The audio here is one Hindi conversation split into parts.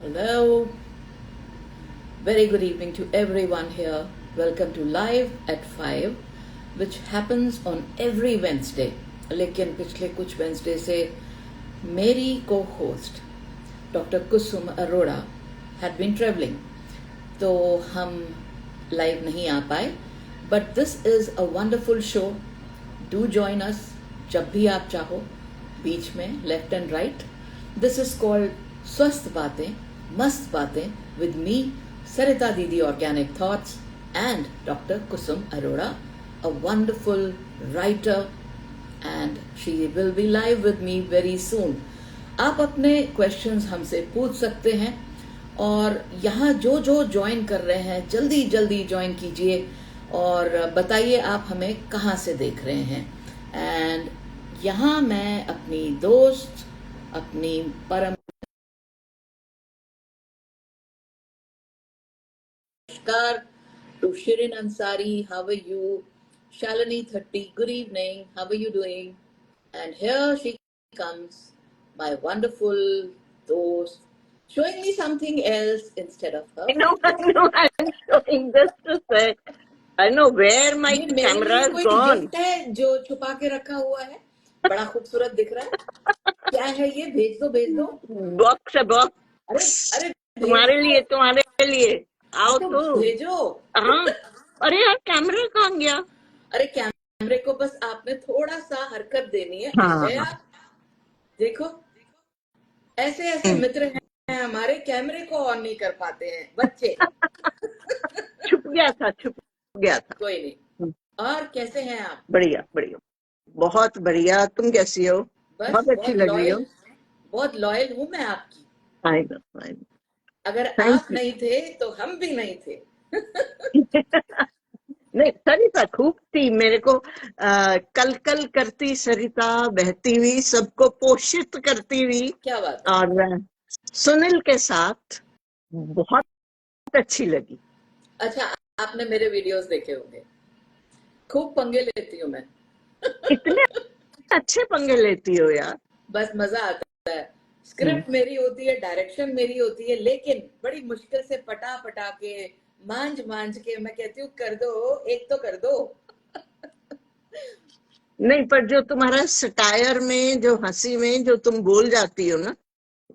Hello, very good evening to everyone here. Welcome to Live at 5, which happens on every Wednesday. लेकिन पिछले कुछ वेंसडे से मेरी को host doctor Kusum Arora had been traveling, तो हम लाइव नहीं आ पाए. But this is a wonderful show. Do join us जब भी आप चाहो, बीच में left and right. This is called स्वस्थ बातें मस्त बातें with me, Sarita Didi Organic Thoughts, and Dr. Kusum Arora, a wonderful writer, and she will be live with me very soon. आप अपने questions हमसे पूछ सकते हैं और यहाँ जो ज्वाइन कर रहे हैं जल्दी जल्दी ज्वाइन कीजिए और बताइए आप हमें कहाँ से देख रहे हैं. एंड यहाँ मैं अपनी दोस्त, अपनी परम Namaskar to Shirin Ansari. How are you? Shalini 30. Good evening. How are you doing? And here she comes, my wonderful dost, showing me something else instead of her. I know, I'm showing just a sec. I know where my ये मेरे camera लिए is कोई gone. गिफ्ट है जो छुपा के रखा हुआ है, बड़ा खूबसूरत दिख रहा है. क्या है ये? भेज दो. बॉक्स है बॉक्स. अरे अरे तुम्हारे लिए आओ तो भेजो. हाँ. अरे यार कैमरा कहाँ गया? अरे कैमरे को बस आपने थोड़ा सा हरकत देनी है. हाँ. आप देखो, ऐसे मित्र हैं हमारे, कैमरे को ऑन नहीं कर पाते हैं बच्चे. छुप गया था. कोई नहीं. और कैसे हैं आप? बढ़िया बहुत बढ़िया. तुम कैसी हो? बस बहुत अच्छी लग रही हो. बहुत लॉयल हूँ मैं आपकी. I know. अगर आप नहीं थे तो हम भी नहीं थे. नहीं, सरिता खूब थी. मेरे को कल करती सरिता, बहती हुई, सबको पोषित करती हुई. क्या बात. और सुनील के साथ बहुत अच्छी लगी. अच्छा, आपने मेरे वीडियोस देखे होंगे. खूब पंगे लेती हूँ मैं. इतने अच्छे पंगे लेती हो यार. बस मजा आता है. स्क्रिप्ट मेरी होती है, डायरेक्शन मेरी होती है, लेकिन बड़ी मुश्किल से पटा के मांझ के मैं कहती हूँ कर दो, एक तो कर दो. नहीं, पर जो तुम्हारा सटायर में, जो हंसी में जो तुम बोल जाती हो ना,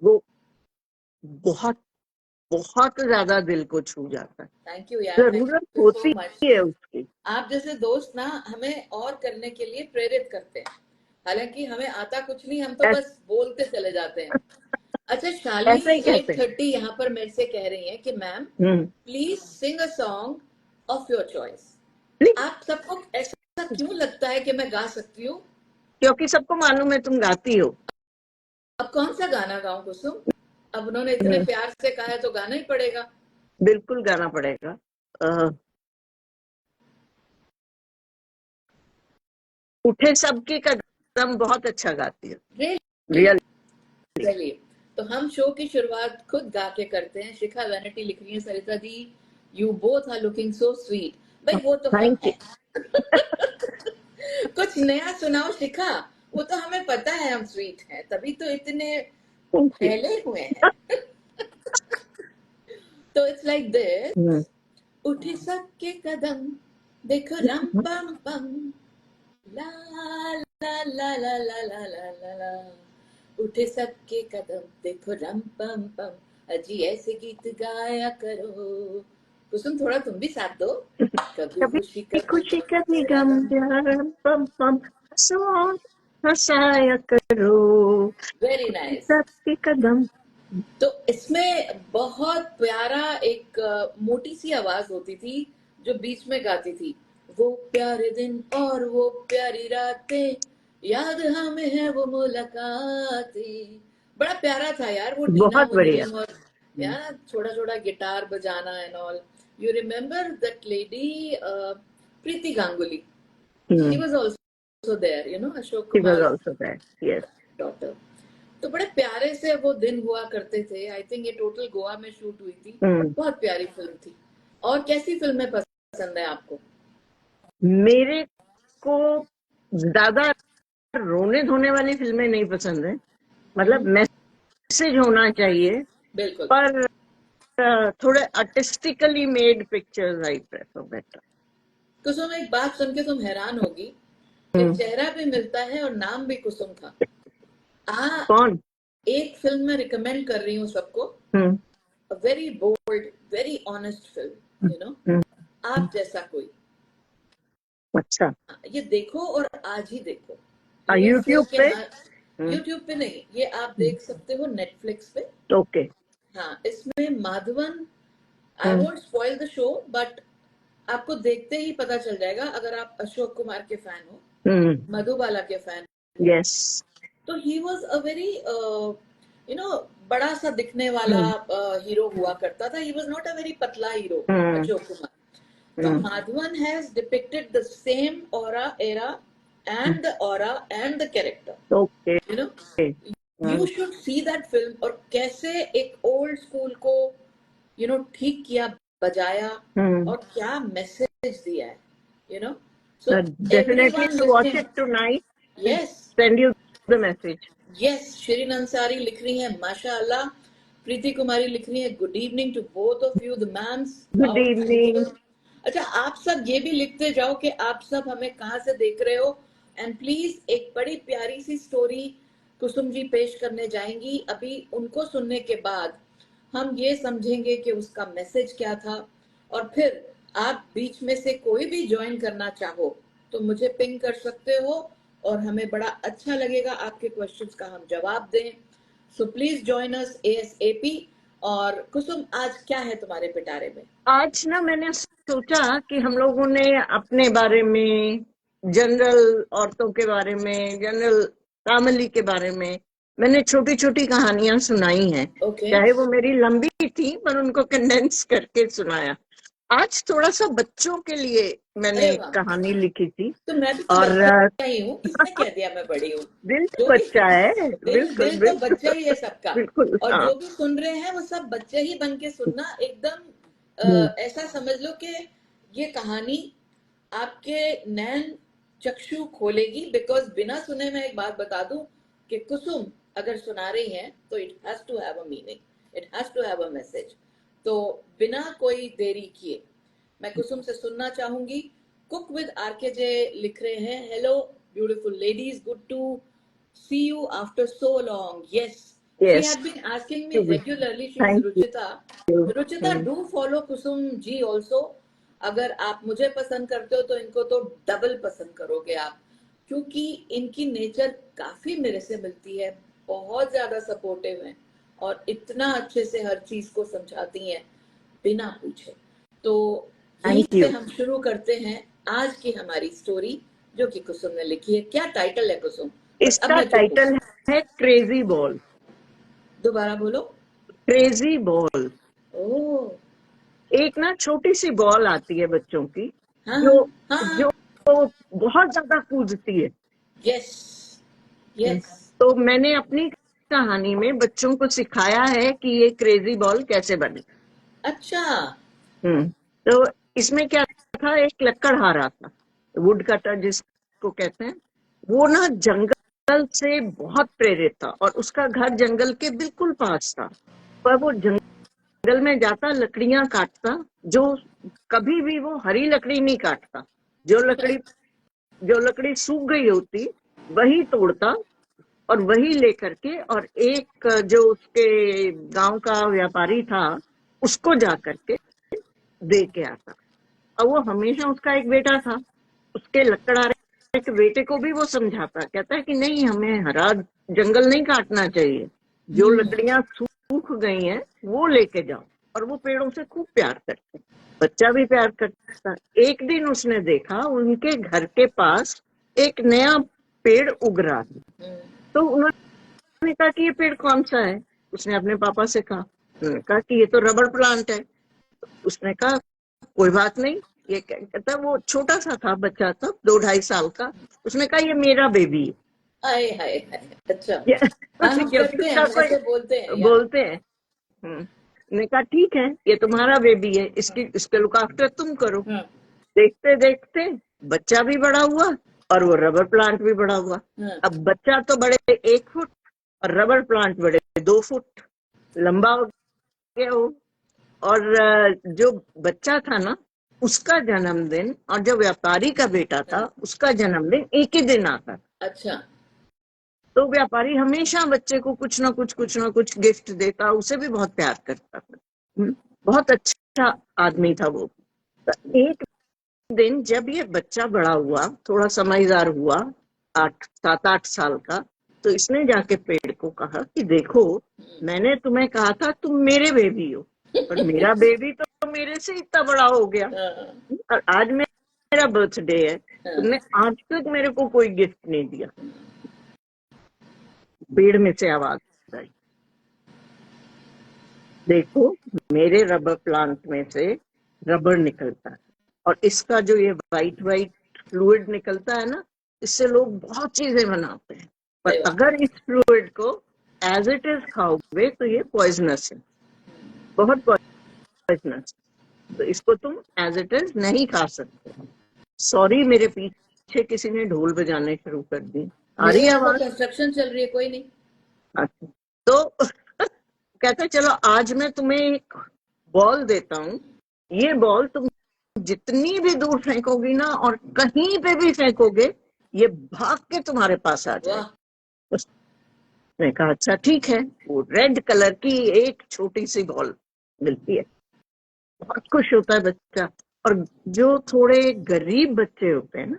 वो बहुत बहुत ज्यादा दिल को छू जाता है. थैंक यू यार. जरूरत होती है उसकी. आप जैसे दोस्त ना हमें और करने के लिए प्रेरित करते हैं. हालांकि हमें आता कुछ नहीं, हम तो बस बोलते चले जाते हैं. अच्छा, शालिनी 8:30 यहाँ पर मेरे से कह रही हैं कि ma'am please sing a song of your choice. आप सबको ऐसा क्यों लगता है कि मैं गा सकती हूँ? क्योंकि सबको मालूम है तुम गाती हो. अब कौन सा गाना गाऊं कुसुम? अब उन्होंने इतने प्यार से कहा है तो गाना ही पड़ेगा. बिल्कुल गाना पड़ेगा. उठे सबके कदम बहुत अच्छा गाती है. रियल. चलिए, तो हम शो की शुरुआत खुद गा के करते हैं. शिखा वैनिटी लिख रही है, Sarita di you both are looking so sweet. भाई वो तो हम है. कुछ नया सुनाओ शिखा. वो तो हमें पता है हम स्वीट हैं, तभी तो इतने फैले हुए हैं. तो इट्स लाइक दिस. उठे सबके कदम देखो रम पम पम ला ला ला ला ला ला ला ला ला. उठे सबके कदम देखो रम पम पम, अजी ऐसे गीत गाया करो. कुसुम थोड़ा तुम भी साथ दो. कभी खुशी कभी गम रम पम पम हंसाया करो. Very nice. सबके कदम. तो इसमें बहुत प्यारा एक मोटी सी आवाज होती थी जो बीच में गाती थी, वो प्यारे दिन और वो प्यारी रातें याद हमें है वो मुलाकातें. बड़ा प्यारा था यार वो. बहुत बढ़िया. और यार छोटा गिटार बजाना and all. You remember that lady Preeti Ganguly? She was also there, you know, Ashok Kumar daughter. तो बड़े प्यारे से वो दिन हुआ करते थे. आई थिंक ये टोटल गोवा में शूट हुई थी. बहुत प्यारी फिल्म थी. और कैसी फिल्में पसंद है आपको? मेरे को ज्यादा रोने धोने वाली फिल्में नहीं पसंद है. मतलब मैसेज होना चाहिए. बिल्कुल। पर थोड़े artistically made pictures I prefer better. Kusum, एक बात सुन के तुम हैरान होगी कि चेहरा भी मिलता है और नाम भी कुसुम था। कौन? एक फिल्म में रिकमेंड कर रही हूँ सबको, hmm very bold, very honest film, hmm, आप जैसा कोई। अच्छा। ये देखो और आज ही देखो। यू विल फील यूट्यूब कि पे? हाँ, यूट्यूब पे नहीं, ये आप देख सकते हो नेटफ्लिक्स पे। ओके। हाँ, इसमें माधवन, आई won't spoil the show, but आपको देखते ही पता चल जाएगा अगर आप अशोक कुमार के फैन हो, मधुबाला के फैन हो। यस। तो ही वॉज अ वेरी बड़ा सा दिखने वाला हीरो हुआ करता था। He was not a very पतला हीरो, अशोक कुमार। तो Madhavan has depicted the same aura, era, and the aura and the character. Okay. You know, you should see that film. और कैसे एक old school को ठीक किया, बजाया, और क्या मैसेज दिया है, you know. So definitely everyone watch listening, it tonight, yes, send you the message. yes, Shireen Ansari लिख रही है माशाअल्लाह, प्रीति कुमारी लिख रही है good evening to both of you the ma'ams, good wow, thank you. Evening. अच्छा, आप सब ये भी लिखते जाओ कि आप सब हमें कहाँ से देख रहे हो। एंड प्लीज, एक बड़ी प्यारी सी स्टोरी कुसुम जी पेश करने जाएंगी। अभी उनको सुनने के बाद हम ये समझेंगे कि उसका मैसेज क्या था। और फिर आप बीच में से कोई भी ज्वाइन करना चाहो तो मुझे पिंग कर सकते हो, और हमें बड़ा अच्छा लगेगा आपके क्वेश्चंस का हम जवाब दें। So please join us ASAP। और कुसुम, आज क्या है तुम्हारे पिटारे में? आज ना मैंने सोचा कि हम लोगों ने अपने बारे में, जनरल औरतों के बारे में, जनरल फैमिली के बारे में मैंने छोटी छोटी कहानियां सुनाई हैं। Okay. चाहे वो मेरी लंबी थी पर उनको कंडेंस करके सुनाया। आज थोड़ा सा बच्चों के लिए मैंने अरे एक वाह, कहानी लिखी थी। तो मैं भी तो और बच्चा ही हूँ, किसने कह दिया मैं बड़ी हूँ? दिल तो जो भी बच्चा है। बिल्कुल दिल तो बच्चा बिल्कुल ही है सबका। बिल्कुल। और हाँ। जो भी सुन रहे हैं वो सब बच्चे ही बन के सुनना, एकदम ऐसा समझ लो कि ये कहानी आपके नैन चक्षु खोलेगी। बिकॉज बिना सुने मैं एक बात बता दूं कि कुसुम अगर सुना रही हैं तो it has to have a meaning, it has to have a message. तो बिना कोई देरी किए मैं कुसुम से सुनना चाहूंगी। कुक विद आरकेजे लिख रहे हैं, hello beautiful ladies, good to see you after so long. Yes, she yes. had been asking me regularly. She is thank Ruchita. You. Ruchita, do follow Kusum ji also. अगर आप मुझे पसंद करते हो तो इनको तो डबल पसंद करोगे आप, क्योंकि इनकी नेचर काफी मेरे से मिलती है। बहुत ज्यादा सपोर्टिव हैं और इतना अच्छे से हर चीज को समझाती हैं बिना पूछे। तो यहीं थैंक से यू। हम शुरू करते हैं आज की हमारी स्टोरी, जो कि कुसुम ने लिखी है। क्या टाइटल है कुसुम? बस अब इसका मैं चुप टाइटल हूँ। है क्रेजी बॉल। दोबारा बोलो। Crazy ball. ओह, एक ना छोटी सी बॉल आती है बच्चों की, हाँ जो हाँ जो हाँ, बहुत ज्यादा कूदती है। Yes yes. तो मैंने अपनी कहानी में बच्चों को सिखाया है कि ये क्रेजी बॉल कैसे बने। अच्छा, तो इसमें क्या था, एक लकड़हारा था, वुड कटर जिसको कहते हैं। वो ना जंगल से बहुत प्रेरित था और उसका घर जंगल के बिल्कुल पास था। पर वो जंगल में जाता, लकड़ियां काटता, जो कभी भी वो हरी लकड़ी नहीं काटता। जो लकड़ी सूख गई होती वही तोड़ता और वही लेकर के, और एक जो उसके गांव का व्यापारी था उसको जा करके दे के आता। और वो हमेशा, उसका एक बेटा था, उसके लकड़हारे के बेटे को भी वो समझाता, कहता है कि नहीं, हमें हरा जंगल नहीं काटना चाहिए, जो लकड़ियां सूख गई हैं वो लेके जाओ। और वो पेड़ों से खूब प्यार करते, बच्चा भी प्यार करता। एक दिन उसने देखा उनके घर के पास एक नया पेड़ उग रहा है। तो उन्होंने कहा कि ये पेड़ कौन सा है? उसने अपने पापा से कहा। उन्होंने कहा कि ये तो रबड़ प्लांट है। उसने कहा कोई बात नहीं। ये कहता, वो छोटा सा था, बच्चा था 2-2.5 साल का। उसने कहा ये मेरा बेबी है। हाय हाय हाय, अच्छा। हाँ, हम क्योंकि करते हैं, उसका हम कोई ऐसे बोलते हैं या। बोलते हैं। ने कहा ठीक है, ये तुम्हारा बेबी है, इसके लुक आफ्टर तुम करो। हाँ देखते देखते बच्चा भी बड़ा हुआ और वो रबर प्लांट भी बड़ा हुआ। हाँ, अब बच्चा तो बड़े 1 फुट और रबर प्लांट बड़े 2 फुट लंबा हो गया वो। और जो बच्चा था ना, उसका जन्मदिन और जो व्यापारी का बेटा था उसका जन्मदिन एक ही दिन आता। अच्छा। तो व्यापारी हमेशा बच्चे को कुछ ना कुछ गिफ्ट देता, उसे भी बहुत प्यार करता था। बहुत अच्छा आदमी था वो। तो एक दिन जब ये बच्चा बड़ा हुआ, थोड़ा समझदार हुआ, 7-8 साल का, तो इसने जाके पेड़ को कहा कि देखो, मैंने तुम्हें कहा था तुम मेरे बेबी हो, पर मेरा बेबी तो मेरे से इतना बड़ा हो गया, और आज मेरा बर्थडे है, तुमने आज तक मेरे को कोई गिफ्ट नहीं दिया। पेड़ में से आवाज आई, देखो मेरे रबर प्लांट में से रबर निकलता है, और इसका जो ये वाइट वाइट फ्लूइड निकलता है ना, इससे लोग बहुत चीजें बनाते हैं, पर अगर इस फ्लूइड को एज इट इज खाओगे तो ये पॉइजनस है, बहुत पॉइजनस। तो इसको तुम एज इट इज नहीं खा सकते। सॉरी, मेरे पीछे किसी ने ढोल बजाने शुरू कर दी। आ रही है आवाज? कंस्ट्रक्शन चल रही है, कोई नहीं। अच्छा, तो कहते चलो आज मैं तुम्हें एक बॉल देता हूँ, ये बॉल तुम जितनी भी दूर फेंकोगी ना, और कहीं पे भी फेंकोगे, ये भाग के तुम्हारे पास आ जाए। उसने कहा अच्छा ठीक है। वो रेड कलर की एक छोटी सी बॉल मिलती है, बहुत खुश होता है बच्चा। और जो थोड़े गरीब बच्चे होते हैं ना,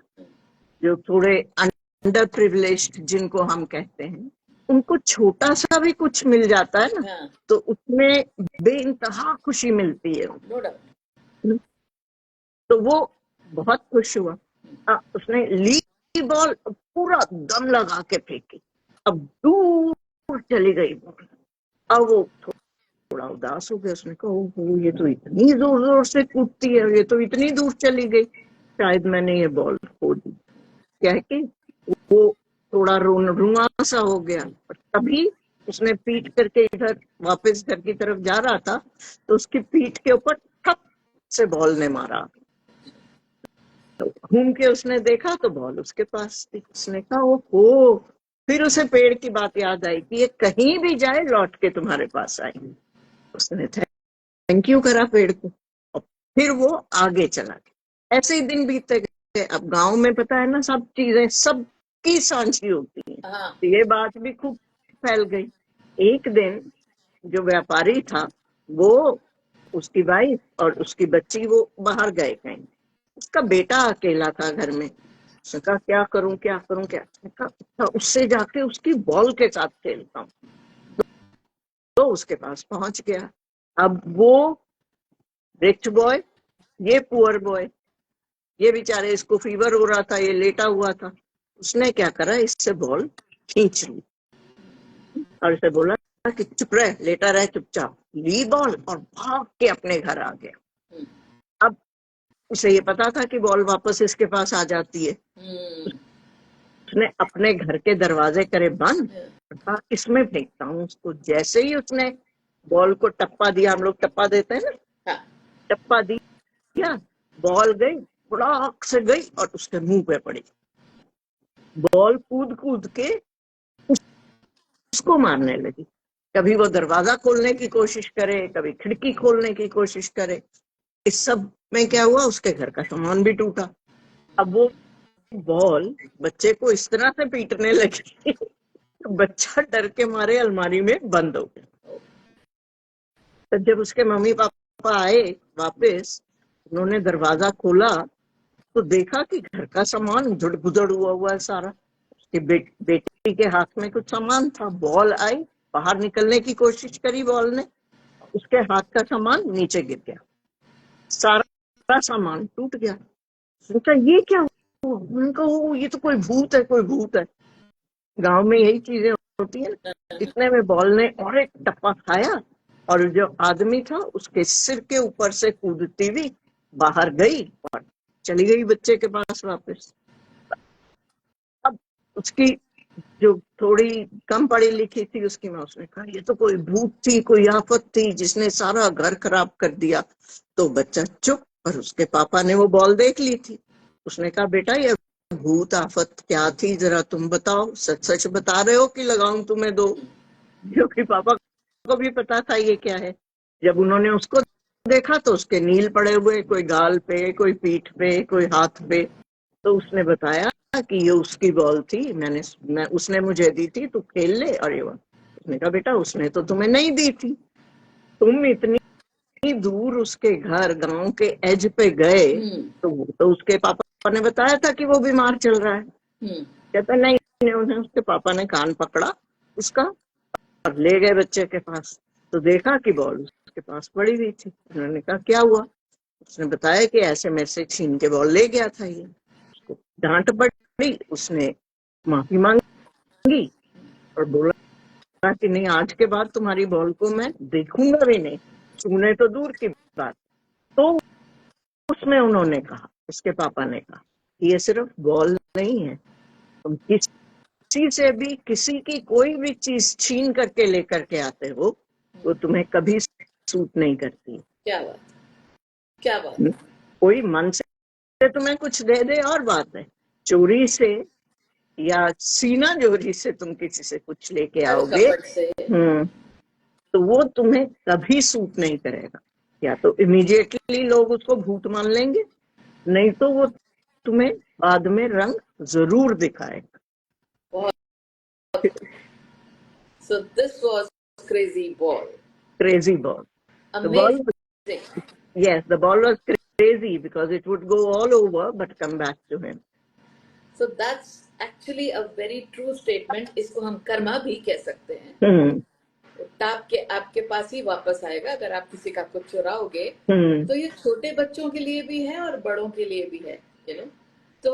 जो थोड़े अंडर प्रिविलेज्ड जिनको हम कहते हैं, उनको छोटा सा भी कुछ मिल जाता है ना, तो उसमें बेइंतहा खुशी मिलती है। तो वो बहुत खुश हुआ। उसने ली बॉल, पूरा दम लगा के फेंकी, अब दूर चली गई बॉल। अब वो थोड़ा उदास हो गया, उसने कहा ओहो, ये तो इतनी जोर जोर से कूदती है, ये तो इतनी दूर चली गई, शायद मैंने ये बॉल खो दी। कह के वो थोड़ा रुआ सा हो गया। तभी उसने पीट करके इधर वापस घर की तरफ जा रहा था, तो उसकी पीठ के ऊपर ठप से बॉल ने मारा। तो घूम के उसने देखा तो बॉल उसके पास थी। उसने कहा ओहो, फिर उसे पेड़ की बात याद आई कि ये कहीं भी जाए लौट के तुम्हारे पास आएगी। उसने थैंक यू करा पेड़ को, और फिर वो आगे चला गया। ऐसे ही दिन बीतते गए। अब गांव में पता है ना, सब चीजें सबकी सांझी होती हैं, तो ये बात भी खूब फैल गई। एक दिन जो व्यापारी था, वो, उसकी वाइफ और उसकी बच्ची, वो बाहर गए कहीं। उसका बेटा अकेला था घर में। उसने कहा क्या करूं क्या करूं क्या। उसने कहा उससे जाके उसकी बॉल के साथ खेलता हूँ। तो उसके पास पहुंच गया। अब वो रिच बॉय, ये पुअर बॉय, ये बेचारे, इसको फीवर हो रहा था, ये लेटा हुआ था। उसने क्या करा, इससे बॉल खींच ली और इसे बोला कि चुप रहे, लेटा रहे चुपचाप। ली बॉल और भाग के अपने घर आ गया। अब उसे ये पता था कि बॉल वापस इसके पास आ जाती है। उसने अपने घर के दरवाजे करे बंद, कहा इसमें फेंकता हूँ उसको। जैसे ही उसने बॉल को टप्पा दिया, हम लोग टप्पा देते हैं ना, टप्पा दिया, बॉल गई, फटाक से गई और उसके मुंह पे पड़ी। बॉल कूद कूद के उसको मारने लगी। कभी वो दरवाजा खोलने की कोशिश करे, कभी खिड़की खोलने की कोशिश करे। इस सब में क्या हुआ, उसके घर का सामान भी टूटा। अब वो बॉल बच्चे को इस तरह से पीटने लगी, बच्चा डर के मारे अलमारी में बंद हो गया। तो जब उसके मम्मी पापा आए वापस, उन्होंने दरवाजा खोला तो देखा कि घर का सामान उधड़ बुधड़ हुआ है सारा। उसकी बेटी के हाथ में कुछ सामान था। बॉल आई, बाहर निकलने की कोशिश करी बॉल ने, उसके हाथ का सामान नीचे गिर गया, सारा सामान टूट गया। उनका ये क्या हुआ? उनका ये तो कोई भूत है, कोई भूत है। गांव में यही चीजें होती है ना। इतने में बॉल ने और एक टप्पा खाया, और जो आदमी था उसके सिर के ऊपर से कूदती हुई बाहर गई और चली गई बच्चे के पास वापस। अब उसकी जो थोड़ी कम पढ़ी लिखी थी उसकी माँ, उसने कहा ये तो कोई भूत थी, कोई आफत थी जिसने सारा घर खराब कर दिया। तो बच्चा चुप, और उसके पापा ने वो बॉल देख ली थी। उसने कहा बेटा, ये भूत आफत क्या थी, जरा तुम बताओ, सच सच बता रहे हो कि लगाऊं तुम्हें दो? क्योंकि पापा को भी पता था ये क्या है। जब उन्होंने उसको देखा तो उसके नील पड़े हुए, कोई गाल पे, कोई पीठ पे, कोई हाथ पे। तो उसने बताया कि ये उसकी बॉल थी, उसने मुझे दी थी, तू खेल ले। और ये उसने कहा बेटा उसने तो तुम्हें नहीं दी थी, तुम इतनी दूर उसके घर गांव के एज पे गए, तो उसके पापा ने बताया था कि वो बीमार चल रहा है। कहता नहीं, उन्हें उसके पापा ने कान पकड़ा उसका और ले गए बच्चे के पास। तो देखा कि बॉल उसके पास पड़ी हुई थी। उन्होंने कहा क्या हुआ? उसने बताया कि ऐसे मेरे से छीन के बॉल ले गया था ये। उसको डांट पड़ी, उसने माफी मांगी और बोला कि नहीं, आज के बाद तुम्हारी बॉल को मैं देखूंगा भी नहीं, छूने तो दूर की बात। तो उसमें उन्होंने कहा, उसके पापा ने कहा, ये सिर्फ बॉल नहीं है, तुम किसी से भी किसी की कोई भी चीज छीन करके लेकर के आते हो, वो तुम्हें कभी सूट नहीं करती। क्या बात, क्या बात। कोई मन से तुम्हें कुछ दे दे और बात है, चोरी से या सीना जोरी से तुम किसी से कुछ लेके आओगे, तो वो तुम्हें कभी सूट नहीं करेगा। या तो इमीडिएटली लोग उसको भूत मान लेंगे, नहीं तो वो तुम्हें बाद में रंग जरूर दिखाएगा। So this was crazy ball. Crazy ball. Amazing. Yes, the ball was crazy because it would go all over but come back to him. So that's actually a very true statement. इसको हम कर्मा भी कह सकते हैं। टाप के आपके पास ही वापस आएगा अगर आप किसी का कुछ चुराओगे। तो ये छोटे बच्चों के लिए भी है और बड़ों के लिए भी है, यू नो। तो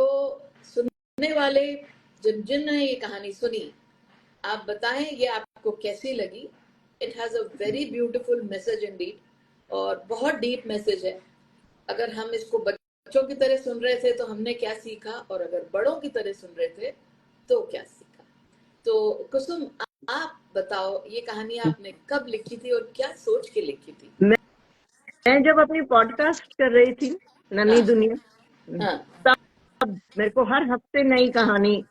सुनने वाले जिन्होंने ये कहानी सुनी, आप बताएं ये आपको कैसी लगी। It has a very beautiful message Indeed, और बहुत डीप मैसेज है। अगर हम इसको बच्चों की तरह सुन रहे थे तो हमने क्या सीखा, और अगर बड़ों की तरह सुन रहे थे तो क्या सीखा। तो कुसुम, आप बताओ, ये कहानी आपने कब लिखी थी और क्या सोच के लिखी थी? मैं जब अपनी पॉडकास्ट कर रही थी नन्ही दुनिया, तब मेरे को हर हफ्ते नई कहानी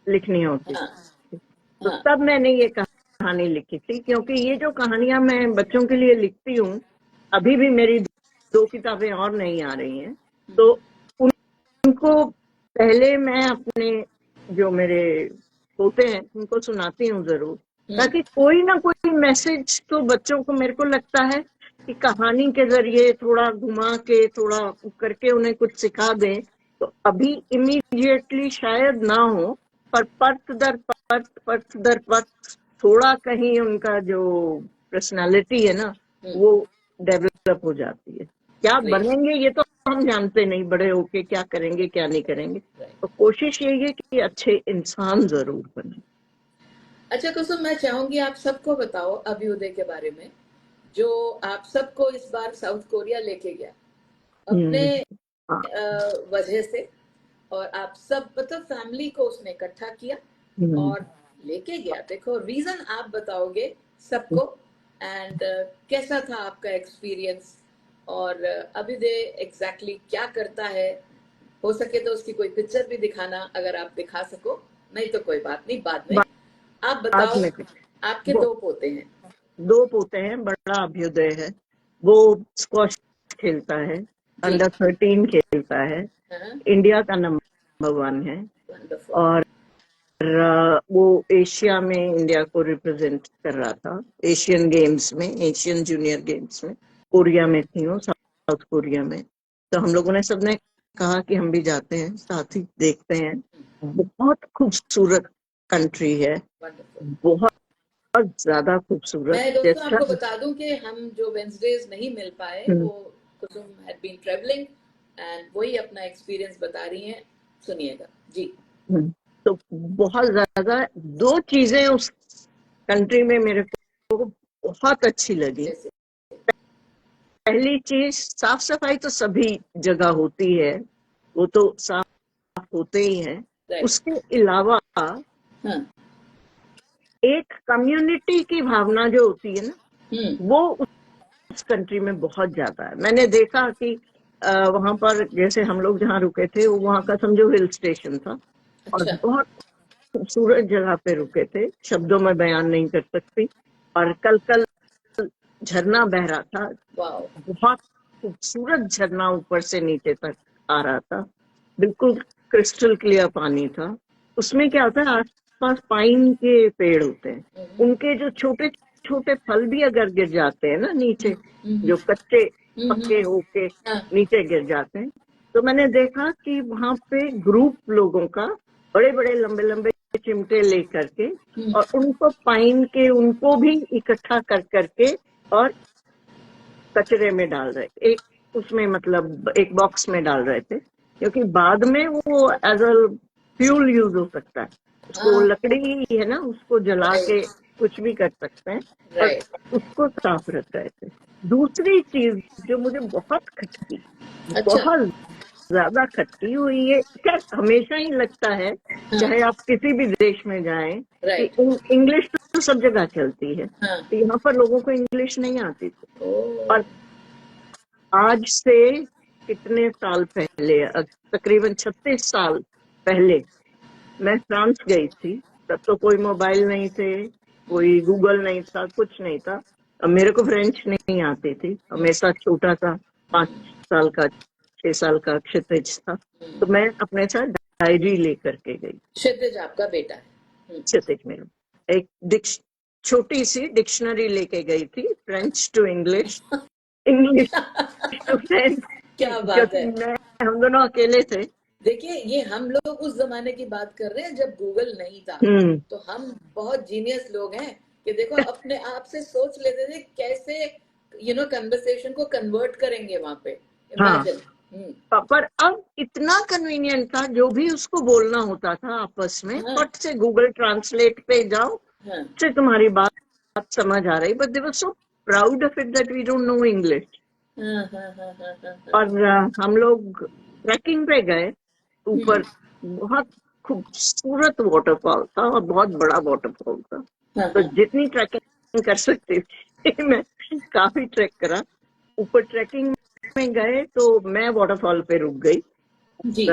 लिखनी होती थी। तो तब मैंने ये कहानी लिखी थी, क्योंकि ये जो कहानियां मैं बच्चों के लिए लिखती हूँ, अभी भी मेरी 2 किताबें और नहीं आ रही हैं, तो उनको पहले मैं अपने जो मेरे होते हैं उनको सुनाती हूँ जरूर, ताकि कोई ना कोई मैसेज तो बच्चों को, मेरे को लगता है कि कहानी के जरिए थोड़ा घुमा के, थोड़ा करके उन्हें कुछ सिखा दें। तो अभी इमीडिएटली शायद ना हो, पर परत दर परत थोड़ा कहीं उनका जो पर्सनालिटी है ना, वो डेवलप हो जाती है। क्या बनेंगे ये तो हम जानते नहीं, बड़े होके क्या करेंगे क्या नहीं करेंगे, तो कोशिश यही है कि अच्छे इंसान जरूर बने। अच्छा कुसुम, मैं चाहूंगी आप सबको बताओ अभ्युदय के बारे में, जो आप सबको इस बार साउथ कोरिया लेके गया अपने वजह से, और आप सब मतलब फैमिली को उसने इकट्ठा किया और लेके गया। देखो, रीजन आप बताओगे सबको, एंड कैसा था आपका एक्सपीरियंस, और अभ्युदय एग्जैक्टली क्या करता है। हो सके तो उसकी कोई पिक्चर भी दिखाना, अगर आप दिखा सको, नहीं तो कोई बात नहीं, बाद में। आप बताओ, आपके 2 पोते हैं। 2 पोते हैं, बड़ा अभ्युदय है, वो स्क्वॉश खेलता है, अंडर 13 खेलता है, इंडिया का नंबर 1 है, और वो एशिया में इंडिया को रिप्रेजेंट कर रहा था, एशियन गेम्स में, एशियन जूनियर गेम्स में। कोरिया में थी वो, साउथ कोरिया में। तो हम लोगों ने सबने कहा कि हम भी जाते हैं, साथ ही देखते हैं। बहुत खूबसूरत कंट्री है, बहुत ज्यादा खूबसूरत। मैं दोस्तों आपको बता दूं कि हम जो वेडनेसडेज नहीं मिल पाए, वो कुसुम हैड बीन ट्रैवलिंग, एंड वही अपना एक्सपीरियंस बता रही हैं। सुनिएगा जी। तो बहुत ज्यादा 2 चीजें उस कंट्री में मेरे को बहुत अच्छी लगी। पहली चीज, साफ सफाई तो सभी जगह होती है, वो तो साफ होते ही है। उसके अलावा एक कम्युनिटी की भावना जो होती है ना, वो उस कंट्री में बहुत ज्यादा है। मैंने देखा कि वहां पर, जैसे हम लोग जहाँ रुके थे, वहां का समझो हिल स्टेशन था, और बहुत खूबसूरत जगह पे रुके थे, शब्दों में बयान नहीं कर सकती। और कल झरना बह रहा था, वाओ, बहुत खूबसूरत झरना ऊपर से नीचे तक आ रहा था, बिल्कुल क्रिस्टल क्लियर पानी था। उसमें क्या होता है, आसपास पाइन के पेड़ होते हैं, उनके जो छोटे छोटे फल भी अगर गिर जाते हैं ना नीचे, जो कच्चे पक्के होके हाँ, नीचे गिर जाते हैं, तो मैंने देखा कि वहां पे ग्रुप लोगों का बड़े बड़े लंबे लंबे चिमटे लेकर के, और उनको पाइन के उनको भी इकट्ठा कर करके और कचरे में डाल रहे थे, एक उसमें मतलब एक बॉक्स में डाल रहे थे, क्योंकि बाद में वो एज अ फ्यूल यूज हो सकता है, उसको हाँ, लकड़ी है ना, उसको जला के राइट, कुछ भी कर सकते हैं, और राइट, उसको साफ रख रहे थे। दूसरी चीज जो मुझे बहुत खटकी, अच्छा, बहुत ज्यादा खटकी हुई है, खैर हमेशा ही लगता है, हाँ, चाहे आप किसी भी देश में जाएं, कि राइट, इंग्लिश तो सब जगह चलती है, हाँ, तो यहाँ पर लोगों को इंग्लिश नहीं आती थी। ओ, और आज से कितने साल पहले, तकरीबन 36 साल पहले मैं फ्रांस गई थी। तब तो कोई मोबाइल नहीं थे, कोई गूगल नहीं था, कुछ नहीं था। अब मेरे को फ्रेंच नहीं आती थी, और मेरे साथ छोटा सा 5 साल का 6 साल का क्षितिज था, तो मैं अपने साथ डायरी लेकर के गई। क्षितिज आपका बेटा है। क्षितिज में एक छोटी सी डिक्शनरी लेके गई थी, French to English, English to French, क्या बात क्योंकि है। हम दोनों अकेले थे। देखिए, ये हम लोग उस जमाने की बात कर रहे हैं जब गूगल नहीं था, हम्म। तो हम बहुत जीनियस लोग हैं कि देखो अपने आप से सोच लेते थे कैसे कन्वर्सेशन को कन्वर्ट करेंगे वहां पे। हाँ, इमेजिन। पर अब इतना कन्वीनियंट था, जो भी उसको बोलना होता था आपस में, हाँ, फट से गूगल ट्रांसलेट पे जाओ, हाँ, से तुम्हारी बात समझ आ रही। But they were so proud of it that we don't know English. हाँ, हाँ, हाँ, हाँ, हाँ, और हम लोग ट्रैकिंग पे गए ऊपर, बहुत खूबसूरत वाटरफॉल था और बहुत बड़ा वाटरफॉल था, हाँ, तो हाँ, जितनी ट्रैकिंग कर सकती थी मैं काफी ट्रैक करा। ऊपर ट्रैकिंग में गए तो मैं वाटरफॉल पे रुक गई, जी,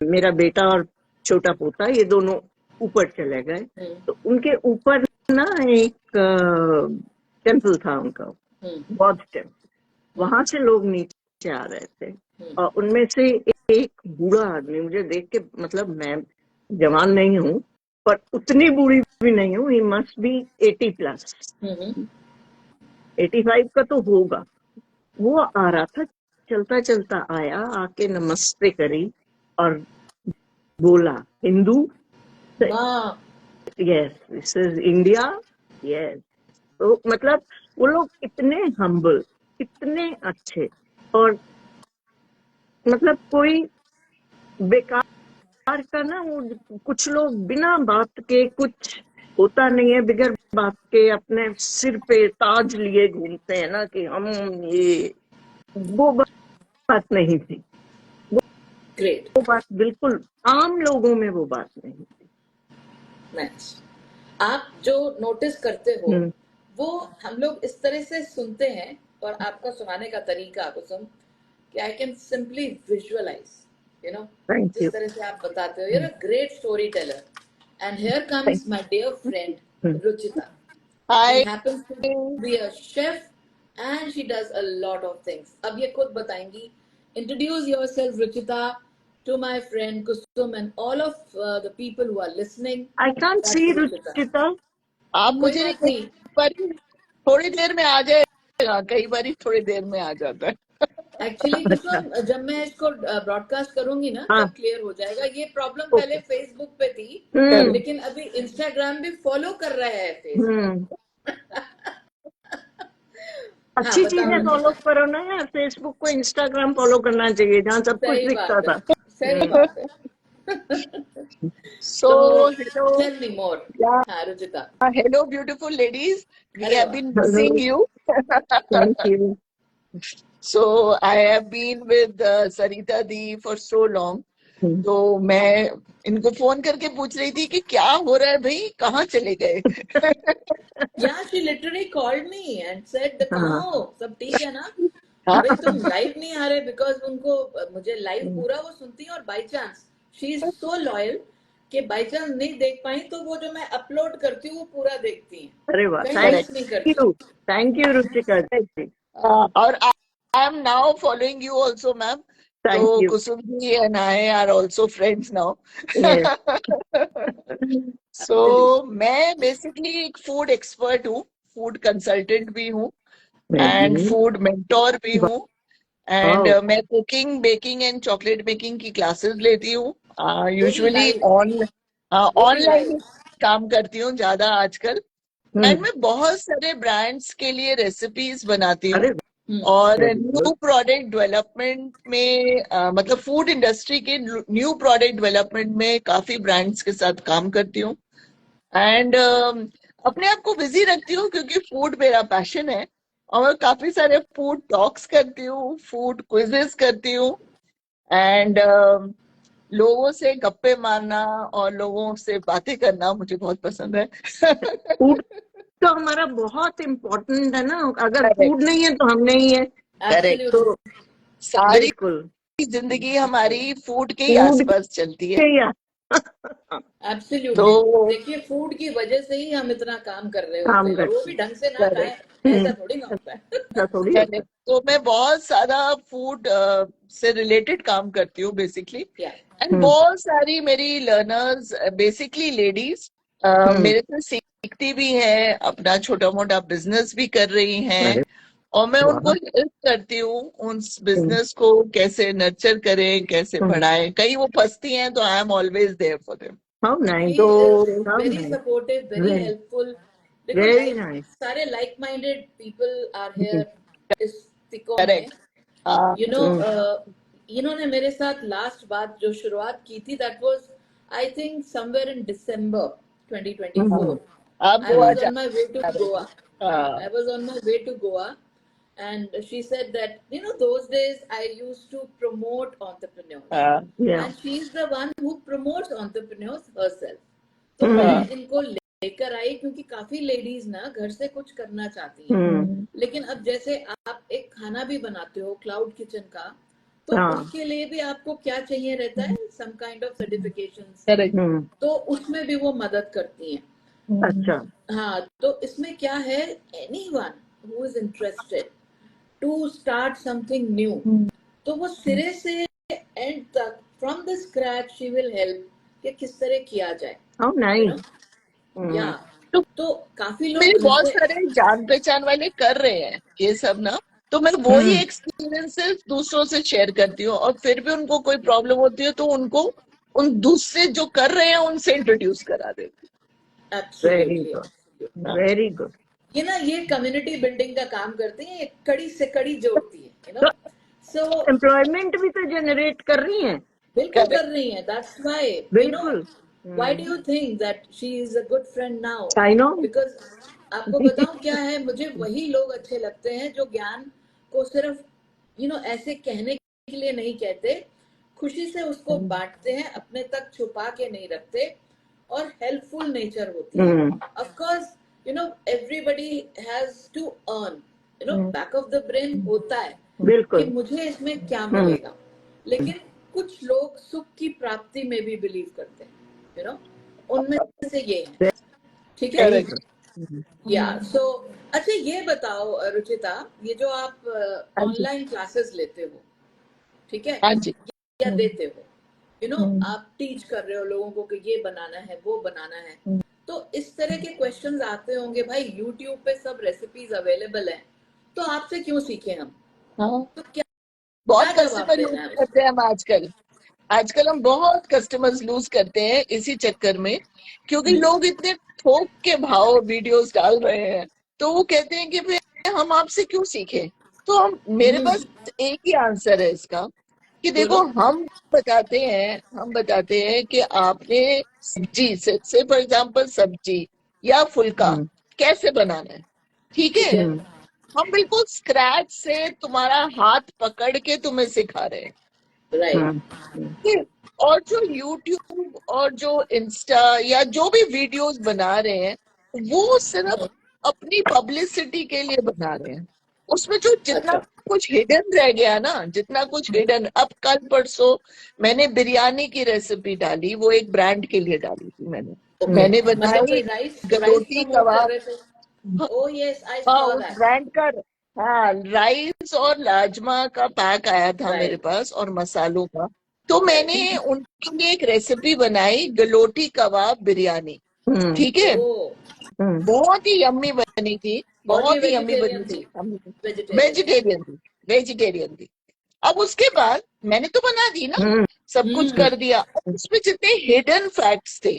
मेरा बेटा और छोटा पोता ये दोनों ऊपर चले गए। तो उनके ऊपर ना एक टेम्पल था उनका, बौद्ध टेम्पल, वहां से लोग नीचे आ रहे थे, और उनमें से एक बूढ़ा आदमी मुझे देख के, मतलब मैं जवान नहीं हूँ, पर उतनी बूढ़ी भी नहीं हूँ, ही मस्ट बी 80+, 85 का तो होगा। वो आ रहा था, चलता चलता आया, आके नमस्ते करी और बोला, हिंदू, वाह, yes this is India, yes. तो मतलब वो लोग इतने हम्बल, इतने अच्छे, और मतलब कोई बेकार का ना, वो कुछ लोग बिना बात के, कुछ होता नहीं है बगैर बात के, अपने सिर पे ताज लिए घूमते हैं ना कि हम ये, वो बात नहीं थी। ग्रेट, वो बात बिल्कुल आम लोगों में वो बात नहीं थी। नाइस। आप जो नोटिस करते हो हम्म। वो हम लोग इस तरह से सुनते हैं, और आपका सुनाने का तरीका कुसुम, कि I can simply visualise, you know thank जिस यू। तरह से आप बताते हो, you're a great storyteller. And here thank comes my dear you. friend Ruchita. She hi. happens to be a chef and she does a lot of things. अब ये खुद बताएंगी. Introduce yourself, Ruchita, to my friend Kusum and all of the people who are listening. I can't That's see Ruchita. Ruchita. आप कोई मुझे नहीं, बात नहीं. कई बारी थोड़ी देर में आ जाएगा, कई बारी थोड़ी देर में आ जाता है। एक्चुअली अच्छा। कुसुम, जब मैं इसको ब्रॉडकास्ट करूंगी ना हाँ। तब क्लियर हो जाएगा. ये प्रॉब्लम पहले ओके। फेसबुक पे थी, हम्म। लेकिन अभी इंस्टाग्राम भी फॉलो कर रहा है फेसबुक. हम्म। हाँ, अच्छी बताओ चीजें फॉलो रुचिता. करो ना यार, फेसबुक को इंस्टाग्राम फॉलो करना चाहिए, जहाँ सब कुछ सही दिखता बात है, था। सही बात है. सो तो हेलो, टेल मी मोर. या हाँ Ruchita. Hello beautiful ladies, we अरे हैव वाह. Been hello. Missing you. Thank you. So I have been with Sarita di for so long. तो मैं इनको फोन करके पूछ रही थी कि क्या हो रहा है भाई, कहाँ चले गए। Yeah, she literally called me and said, कहाँ हाँ। हो, सब ठीक है ना. हाँ, भाई तुम लाइव नहीं आ रहे, बिकॉज उनको मुझे लाइव पूरा वो सुनती है, और by chance she is so loyal कि बाई चांस नहीं देख पाई तो वो जो मैं अपलोड करती हूँ वो पूरा देखती हैं, अरे वाह, कहीं थैंक मिस नहीं करती। यू रुचिका जी, और I am now following you also ma'am, thank तो you, Kusum ji and I are also friends now. Yes, so मैं बेसिकली एक फूड एक्सपर्ट हूँ, फूड कंसल्टेंट भी हूँ एंड फूड मेंटोर भी हूँ, एंड वाओ, मैं cooking, baking and chocolate baking की क्लासेस लेती हूँ, यूजुअली live, वो भी ऑनलाइन live। काम करती हूँ ज्यादा आजकल, एंड मैं बहुत सारे ब्रांड्स के लिए रेसिपीज बनाती हूँ अरे हम्म, और very new good, product development में मतलब फूड इंडस्ट्री के न्यू प्रोडक्ट डेवलपमेंट में काफी ब्रांड्स के साथ काम करती हूँ, एंड अपने आप को बिजी रखती हूँ क्योंकि फूड मेरा पैशन है, और काफी सारे फूड टॉक्स करती हूँ, फूड क्विजेस करती हूँ, एंड लोगों से गप्पे मारना और लोगों से बातें करना मुझे बहुत पसंद है। फूड तो हमारा बहुत इम्पोर्टेंट है ना, अगर करेक्ट, फूड नहीं है तो हम नहीं है, करेक्ट, एब्सोल्युटली। तो सारी बिल्कुल जिंदगी हमारी फूड के ही फूड आसपास चलती है, के या एब्सोल्युटली, तो देखिए फूड की वजह से ही हम इतना काम कर रहे होते काम हैं, और वो करते भी ढंग से ना करेक्ट, खाएं ऐसा थोड़ी ना होता है। ऐसा थोड़ी होता है, करेक्ट, तो मैं बहुत सारा फूड से रिलेटेड काम करती हूँ बेसिकली, या एंड बहुत सारी मेरी लर्नर्स बेसिकली लेडीज मेरे से सीखती भी हैं, अपना छोटा मोटा बिजनेस भी कर रही हैं, अरे और मैं उनको वाह, हेल्प करती हूँ उस बिजनेस को कैसे नर्चर करें, कैसे बढ़ाएं, कहीं वो फंसती हैं तो I am always there for them. How nice, he तो is how very nice, supportive, very helpful. देखो वेरी लाइक नाइस, सारे like minded people are here इस तिकों में। करेक्ट, हाँ यू नो जी, इन्होंने मेरे साथ लास्ट बात जो शुरुआत की थी, that was I think somewhere in December 2024। आप I गोवा was जा on my way to रहे Goa. थे, हाँ, I was on my way to Goa, and she said that, those days I used to promote entrepreneurs, हाँ, या and she's the one who promotes entrepreneurs herself. तो मैं हाँ, इनको लेकर आई क्योंकि काफी लेडीज ना घर से कुछ करना चाहती हैं, लेकिन अब जैसे आप एक खाना भी बनाते हो क्लाउड किचन का, तो हाँ, उसके लिए भी आपको क्या चाहिए रहता है, some kind of certifications, correct, तो उसमें भी वो मदद करती हैं। अच्छा, हाँ, तो इसमें क्या है, anyone who is interested to start something new, तो वो सिरे से एंड तक from the scratch she will help कि किस तरह किया जाए, हाउ यू नो नाइस, या तो तो काफी लोग मेरे घर बहुत से सारे जान पहचान वाले कर रहे हैं ये सब ना, तो मैं वही एक्सपीरियंसेस दूसरों से शेयर करती हूँ, और फिर भी उनको कोई प्रॉब्लम होती है तो उनको उन दूसरे जो कर रहे हैं उनसे इंट्रोड्यूस करा देती वेरी एब्सोल्युटली गुड, एब्सोल्युटली। हूँ। वेरी गुड, ये कम्युनिटी बिल्डिंग का काम करती है, ये कड़ी से कड़ी जोड़ती है, तो सो एम्प्लॉयमेंट भी तो जनरेट कर रही हैं, बिल्कुल करेक्ट, कर रही है, दैट्स व्हाई बिल्कुल, why do you think that she is a good friend now, I know, because आपको बताऊं क्या है, मुझे वही लोग अच्छे लगते हैं जो ज्ञान को सिर्फ ऐसे कहने के लिए नहीं कहते, खुशी से उसको बांटते हैं, अपने तक छुपा के नहीं रखते, और हेल्पफुल नेचर होती है। Of course everybody has to earn, back of the brain होता है कि बिल्कुल, मुझे इसमें क्या मिलेगा, लेकिन कुछ लोग सुख की प्राप्ति में भी बिलीव करते हैं, उनमें से ये है, ठीक है। वेरी करेक्ट, गुड, या सो अच्छा, ये बताओ रुचिता, ये जो आप हाँ जी, ऑनलाइन क्लासेस लेते हो, ठीक है, हाँ जी, या देते हो, आप टीच कर रहे हो लोगों को कि ये बनाना है वो बनाना है, तो इस तरह के क्वेश्चंस आते होंगे, भाई यूट्यूब पे सब रेसिपीज अवेलेबल है, तो आपसे क्यों सीखें हम, हाँ, तो क्या बहुत क्या जवाब कस्टमर लूज देना है करते उसको? हैं हम आजकल, आजकल हम बहुत कस्टमर्स लूज करते हैं इसी चक्कर में, क्योंकि लोग इतने थोक के भाव वीडियोस डाल रहे हैं, तो वो कहते हैं कि भाई हम आपसे क्यों सीखें, तो मेरे पास एक ही आंसर है इसका, कि देखो बोलो। हम बताते हैं कि आपने सब्जी से फॉर एग्जांपल सब्जी या फुल्का कैसे बनाना है, ठीक ठीक है, है। हम बिल्कुल स्क्रैच से तुम्हारा हाथ पकड़ के तुम्हें सिखा रहे हैं, राइट। ठीक है? और जो YouTube और जो इंस्टा या जो भी वीडियोस बना रहे हैं, वो सिर्फ अपनी पब्लिसिटी के लिए बना रहे हैं, उसमें जो जितना अच्छा। कुछ हिडन रह गया ना, जितना कुछ हिडन, अब कल परसों मैंने बिरयानी की रेसिपी डाली, वो एक ब्रांड के लिए डाली थी मैंने। ओके, मैंने मतलब बनाई कोई राइस गलोटी प्रमोट कर कबाब। रहे थे? ओह यस, आई हाँ, सॉ उस दैट। ब्रांड का, हाँ, राइस और राजमा का पैक आया था मेरे राइट। पास, और मसालों का। तो राइट। मैंने उनके लिए एक रेसिपी बनाई, गलोटी कबाब बिरयानी। हम्म ठीक है, ओह, हम्म बहुत ही यम्मी बनी थी, और ये बहुत ही यम्मी वेजिटेरियन बनी थी? थी। वेजिटेरियन थी? वेजिटेरियन थी, वेजिटेरियन थी। अब उसके बाद मैंने तो बना दी ना, हम्म सब कुछ हम्म कर दिया। अब उसमें जितने हिडन फैक्ट्स थे,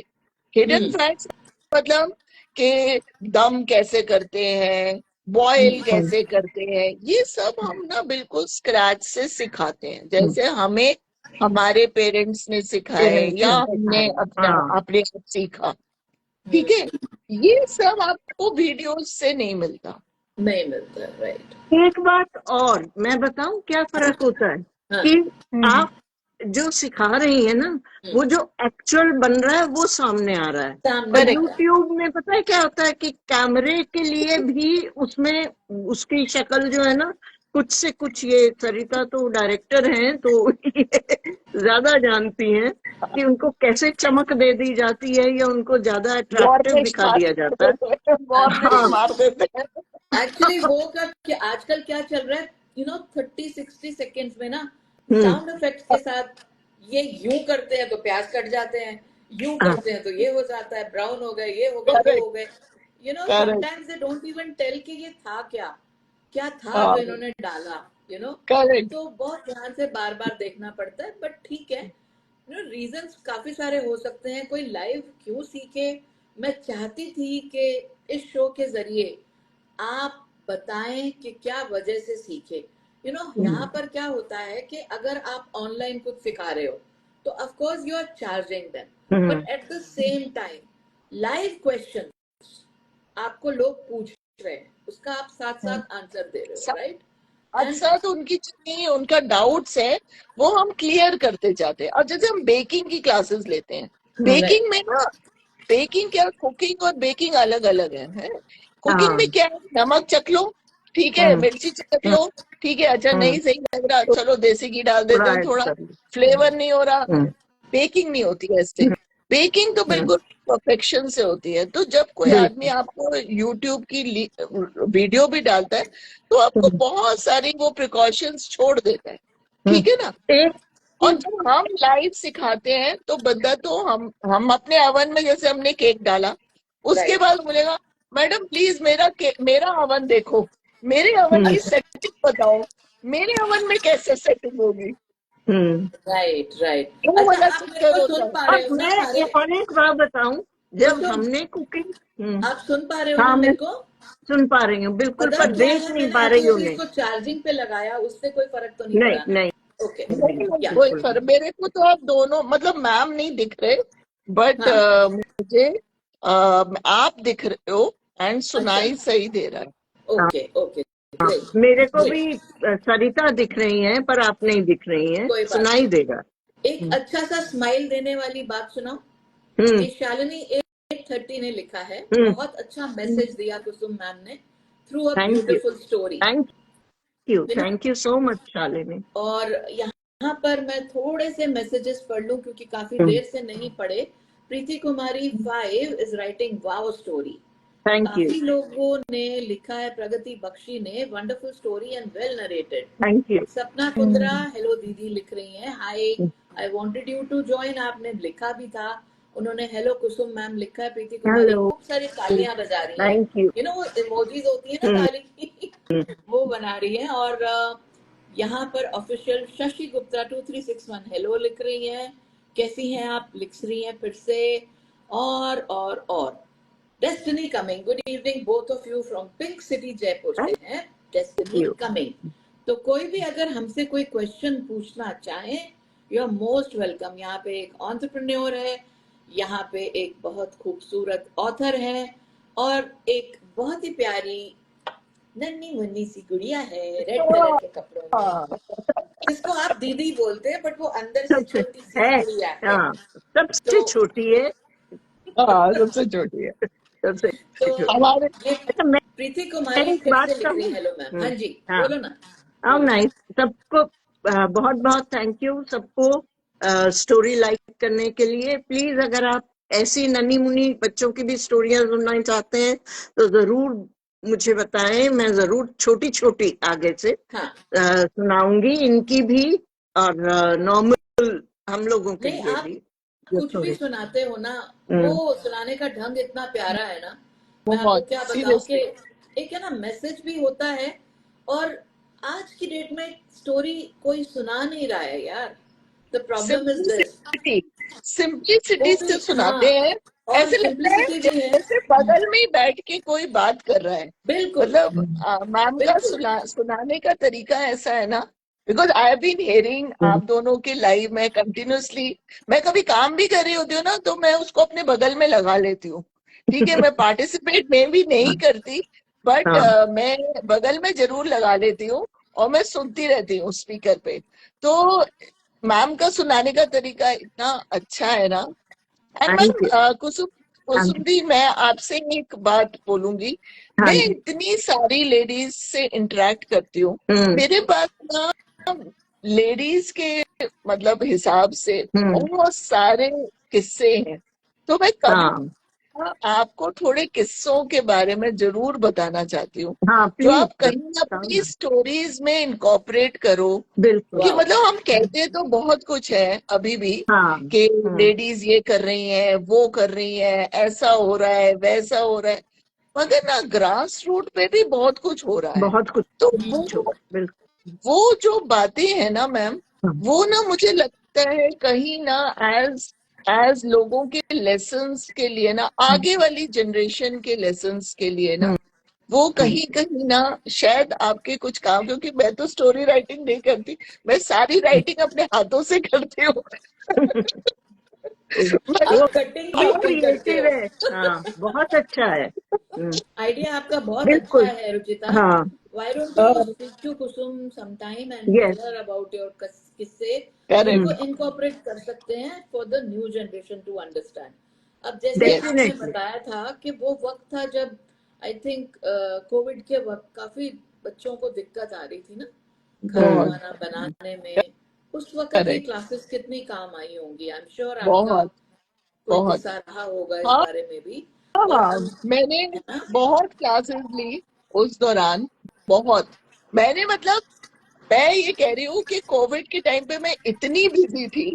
हिडन हम्म फैक्ट्स मतलब कि दम कैसे करते हैं, बॉयल हम्म कैसे करते हैं, ये सब हम ना बिल्कुल स्क्रैच से सिखाते हैं, जैसे हमें हमारे पेरेंट्स ने सिखाए पेरेंट्स या ने हमने सिखाया। अपने हाँ, अपने आप सीखा। ठीक है, ये सब आपको वीडियोस से नहीं मिलता। नहीं मिलता, राइट। एक बात और मैं बताऊं क्या फर्क होता है हाँ। कि हम्म, आप जो सिखा रही है ना, वो जो एक्चुअल बन रहा है वो सामने आ रहा है। और सामने आ रहा है। यूट्यूब में पता है क्या होता है कि कैमरे के लिए भी उसमें उसकी शक्ल जो है ना, कुछ से कुछ, ये सरिता तो डायरेक्टर हैं तो ये ज्यादा जानती हैं कि उनको कैसे चमक दे दी जाती है या उनको ज्यादा अट्रैक्टिव वार्निश दिखा मार दिया जाता है। देते हैं, वार्निश हाँ, मार देते हैं। एक्चुअली वो कब कि आजकल क्या चल रहा है, 30-60 सेकेंड्स में ना हम्म, साउंड इफेक्ट्स के साथ, ये यूं करते हैं तो प्याज कट जाते हैं, यूं हाँ, करते हैं तो ये हो जाता है, ब्राउन हो गए, ये हो गए, वो करेक्ट, हो गए। Correct, sometimes they don't even tell कि ये था क्या, क्या था जो हाँ, इन्होंने डाला। यू नो करेक्ट, तो बहुत ध्यान से बार बार देखना पड़ता है, बट ठीक है। रीजंस काफी सारे हो सकते हैं, कोई लाइव क्यों सीखे। मैं चाहती थी कि इस शो के जरिए आप बताएं कि क्या वजह से सीखे। यहाँ पर क्या होता है कि अगर आप ऑनलाइन कुछ सिखा रहे हो तो of course you are charging them, hmm, but at the same time live question आपको लोग पूछ रहे हैं, उसका आप साथ साथ आंसर दे रहे हो, राइट? एंड साथ उनकी जितनी उनका डाउट्स है वो हम क्लियर करते जाते हैं। और जैसे हम बेकिंग की क्लासेस लेते हैं, राइट। बेकिंग में ना, बेकिंग क्या, कुकिंग और बेकिंग अलग अलग है? कुकिंग में हाँ, क्या है, नमक चख लो, ठीक है, हम्म, मिर्ची चख हम्म, लो, ठीक है, अच्छा हम्म, नहीं सही लग रहा, चलो देसी घी डाल देते थोड़ा हैं ऐड थोड़ा, कर लो। फ्लेवर नहीं हो रहा। हम्म, बेकिंग नहीं होती है ऐसे, हम्म, बेकिंग तो हम्म, बिल्कुल परफेक्शन से होती है। तो जब कोई आदमी बिल्कुल। आपको यूट्यूब की वीडियो भी डालता है तो आपको हम्म, बहुत सारी वो प्रिकॉशंस छोड़ देता है। हम्म, ठीक है ना? एक और चीज। जब हम लाइव सिखाते हैं तो बंदा तो हम अपने अवन में, जैसे हमने केक डाला, उसके राइट। बाद बोलेगा मैडम प्लीज मेरा अवन देखो, मेरे अवन हम्म, की सेटिंग बताओ, मेरे अवन में कैसे सेटिंग होगी। हम्म। Right, right. वो अच्छा, वाला आप मेरे चक्कर को होता सुन है। पा और रहे हो ना? मैं और एक बात बताऊं, जब कुसुम, हमने कुकिंग, आप सुन पा रहे हो ना हाँ, मैं मेरे को? सुन पा रही हूँ बिल्कुल, पता पर क्या देख है, नहीं मैंने पा अभी रही हूँ अभी उन्हें। इसको चार्जिंग पे लगाया, उससे कोई फर्क तो नहीं नहीं, पड़ा ना? नहीं, ओके। नहीं, नहीं, या कोई बिल्कुल फर्क, नहीं। मेरे को तो आप दोनों, मतलब मैम नहीं दिख रहे, बट हाँ। मुझे आप दिख रहे हो, एंड अच्छा। सुनाई सही दे रहा है। हाँ, ओके, ओके। हाँ, ग्रेट। मेरे को ग्रेट। भी सरिता दिख रही हैं पर आप नहीं दिख रही हैं, कोई बात सुनाई नहीं। देगा। एक अच्छा सा स्माइल देने वाली बात सुनाओ। हम्म, ये शालिनी 830 ने लिखा है, हम्म। बहुत अच्छा मैसेज दिया कुसुम मैम ने, through a thank you, beautiful story. Thank you, you know thank you so much Shalini. और यहाँ पर मैं थोड़े से मैसेजेस पढ़ लूं क्योंकि काफी देर से नहीं पढ़े। Preeti Kumari 5 is writing wow story. Thank you, काफी लोगों ने लिखा है, प्रगति बख्शी ने wonderful story and well narrated. Thank you. Sapna Kundra hello दीदी लिख रही हैं, hi, I wanted you to join, आपने लिखा भी था। उन्होंने हेलो कुसुम मैम लिखा है। प्रीति कुमारी हेलो, खूब सारी तालियां बजा रही हैं, थैंक यू। वो इमोजीज होती है ना ताली की वो बना रही है। और यहाँ पर ऑफिशियल शशि गुप्ता 2361 हेलो लिख रही हैं, कैसी हैं आप, लिख रही हैं फिर से। और destiny coming, good evening both of you from pink city Jaipur से थैंक हैं डेस्टिनी यू। कमिंग। तो कोई भी अगर हमसे कोई क्वेश्चन पूछना चाहे, यू आर मोस्ट वेलकम। यहाँ पे एक एंटरप्रेन्योर है, यहाँ पे एक बहुत खूबसूरत ऑथर है, और एक बहुत ही प्यारी नन्ही मुन्नी सी गुड़िया है रेड कलर के कपड़ों में, हाँ, जिसको आप दीदी बोलते हैं, बट वो अंदर से सबसे छोटी सी है, गुड़िया है। हाँ, सबसे तो छोटी है, हाँ, सबसे छोटी है सबसे तो छोटी। हमारे। ये अच्छा, मैं प्रीति कुमारी एक फिर बात से लिख रही कहूँ। है, हेलो मैम। हाँ जी, हाँ, बोलो ना। How nice. सबको बहुत बहुत थैंक यू सबको स्टोरी लाइक करने के लिए। प्लीज अगर आप ऐसी नन्ही मुन्नी बच्चों की भी स्टोरियां सुनना चाहते हैं तो जरूर मुझे बताएं, मैं जरूर छोटी छोटी आगे से हाँ सुनाऊंगी इनकी भी और नॉर्मल हम लोगों के नहीं, लिए आप भी जो कुछ भी थोड़े। सुनाते हो ना, वो सुनाने का ढंग इतना प्यारा है ना, मैं आपको बहुत क्या बताऊं कि सीरियसली। एक है ना मैसेज भी होता है। और आज की डेट में स्टोरी कोई सुना नहीं रहा है यार। The problem is this. Simplicity, वो सिंप्लिसिटी भी से सुनाते हाँ, हैं। और ऐसे लगता है सिंप्लिसिटी भी है। जैसे बगल में ही बैठ के कोई बात कर रहा है। बिल्कुल मतलब मैम का बिल्कुल। सुनाने का तरीका ऐसा है ना, because I have been hearing आप दोनों के लाइव में कंटिन्यूअसली। मैं कभी काम भी कर रही होती हूँ ना तो मैं उसको अपने बगल में लगा लेती हूँ। ठीक है, मैं पार्टिसिपेट में भी नहीं करती, बट हाँ मैं बगल में जरूर लगा लेती हूँ और मैं सुनती रहती हूँ स्पीकर पे। तो मैम का सुनाने का तरीका इतना अच्छा है ना। And thank ma'am you. Kusum, thank Kusum di, मैं आपसे एक बात बोलूंगी। यू। हाँ मैं जी। इतनी सारी लेडीज से इंटरेक्ट करती हूँ, हम्म मेरे पास ना लेडीज के मतलब हिसाब से हम्म। बहुत सारे किस्से हैं। तो मैं कभी हाँ आपको थोड़े किस्सों के बारे में जरूर बताना चाहती हूँ, हाँ जो प्लीज आप कहीं बताओ अपनी ना। स्टोरीज में इनकॉर्पोरेट करो। बिल्कुल। कि वाह। मतलब हम कहते तो बहुत कुछ है अभी भी हाँ कि लेडीज ये कर रही हैं, वो कर रही हैं, ऐसा हो रहा है, वैसा हो रहा है, मगर ना ग्रास रूट पे भी बहुत कुछ हो रहा है। बहुत कुछ तो छो बिल्कुल। वो जो बातें हैं ना मैम, हाँ, वो ना मुझे लगता है कहीं ना एज एज लोगों के लेसन्स के लिए ना, आगे वाली जनरेशन के लेसन्स के लिए ना, हम्म वो हम्म। कहीं कहीं ना शायद आपके कुछ काम, क्योंकि मैं तो स्टोरी राइटिंग नहीं करती, मैं सारी राइटिंग अपने हाथों से करती हूँ। वो आप कटिंग भी टाइपिंग करते क्रिएटिव हो। है। हाँ बहुत अच्छा है। आइडिया आपका बहुत अच्छा बिल्कुल। है रुचिता। हाँ Why don't you speak to Kusum sometime and tell yes. her about your किस्से, करेक्ट। जिनको इनकॉर्पोरेट कर सकते हैं for the new generation to understand। अब जैसे यस। आपने डेफिनेटली। बताया था कि वो वक्त था जब आई थिंक कोविड के वक्त काफी बच्चों को दिक्कत आ रही थी ना खाना बहुत। वाना बनाने में। उस वक्त ये करेक्ट। क्लासेस कितनी काम आई होंगी। आई एम श्योर आपका बहुत। कोई बहुत। किस्सा रहा होगा इस हाँ बारे में भी। और हाँ, हम, मैंने है ना। बहुत क्लासेस ली उस दौरान। बहुत। मैंने मतलब मैं ये कह रही हूँ कि कोविड के टाइम पे मैं इतनी बिजी थी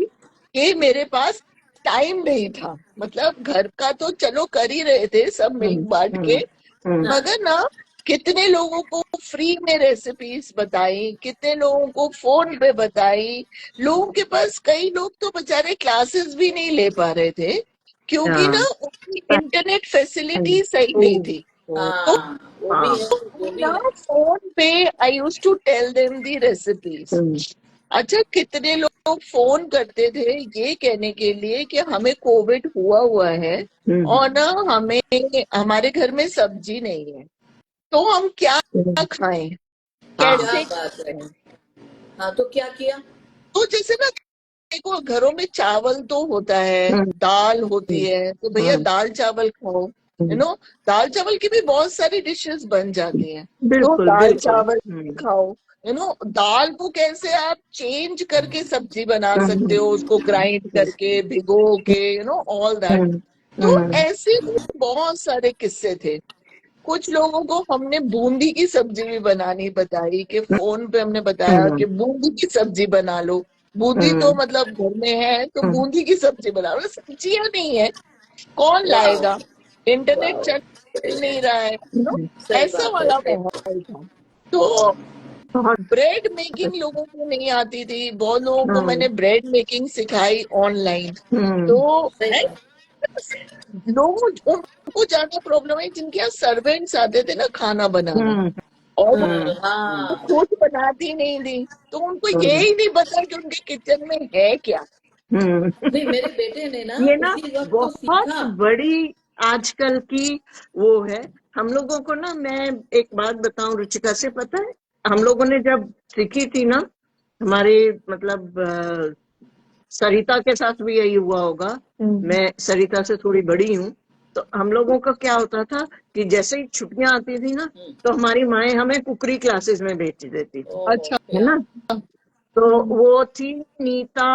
कि मेरे पास टाइम नहीं था। मतलब घर का तो चलो कर ही रहे थे सब मिल बांट के, हाँ मगर ना कितने लोगों को फ्री में रेसिपीज बताई, कितने लोगों को फोन पे बताई। लोगों के पास कई लोग तो बेचारे क्लासेस भी नहीं ले पा रहे थे क्योंकि ना उनकी इंटरनेट फैसिलिटी सही नहीं थी। तो हाँ वो भी हाँ है, वो भी ना है। फोन पे I use to tell them the recipes. अच्छा, कितने लोग फोन करते थे ये कहने के लिए कि हमें कोविड हुआ है और ना हमें, हमारे घर में सब्जी नहीं है, तो हम क्या खाएं, क्या कैसे बात है। खाएं। हाँ तो क्या किया। तो जैसे ना देखो, घरों में चावल तो होता है, दाल होती है, तो भैया दाल चावल खाओ। यू नो, दाल चावल की भी बहुत सारी डिशेस बन जाती हैं, तो बिल्कुल दाल बिल्कुल। चावल खाओ। यू नो, दाल को कैसे आप चेंज करके सब्जी बना सकते हो, उसको ग्राइंड करके, भिगो के, यू नो ऑल दैट। तो ऐसे बहुत सारे किस्से थे। कुछ लोगों को हमने बूंदी की सब्जी भी बनानी बताई, कि फोन पे हमने बताया कि बूंदी की सब्जी बना लो। बूंदी तो मतलब घर में है तो बूंदी की सब्जी बना लो, सब्जियां नहीं है, कौन वाह लाएगा, इंटरनेट वाह, चल सही है, नहीं रहा है, तो सही ऐसा बात है, वाला सही। माहौल था। तो बहुत। ब्रेड मेकिंग लोगों को नहीं आती थी, बहुत लोगों को मैंने ब्रेड मेकिंग सिखाई ऑनलाइन। तो सही बात। लोग, उनको ज्यादा प्रॉब्लम है जिनके यहाँ सर्वेंट्स आते थे ना खाना बनाने, और वो हाँ खुद बनाती नहीं थी, तो उनको ये ही नहीं पता कि उनके किचन में है क्या। नहीं, मेरे बेटे ने ना ये ना उसी वक्त तो बहुत सीखा। बड़ी आजकल की वो है। हम लोगों को ना, मैं एक बात बताऊं रुचिका से, पता है हम लोगों ने जब सीखी थी ना, हमारे मतलब सरिता के साथ भी यही हुआ होगा। मैं सरिता से थोड़ी बड़ी हूँ। तो हम लोगों का क्या होता था कि जैसे ही छुट्टियां आती थी ना, तो हमारी माएँ हमें कुकरी क्लासेस में भेज देती थी, ओह अच्छा है या ना। तो वो थी नीता,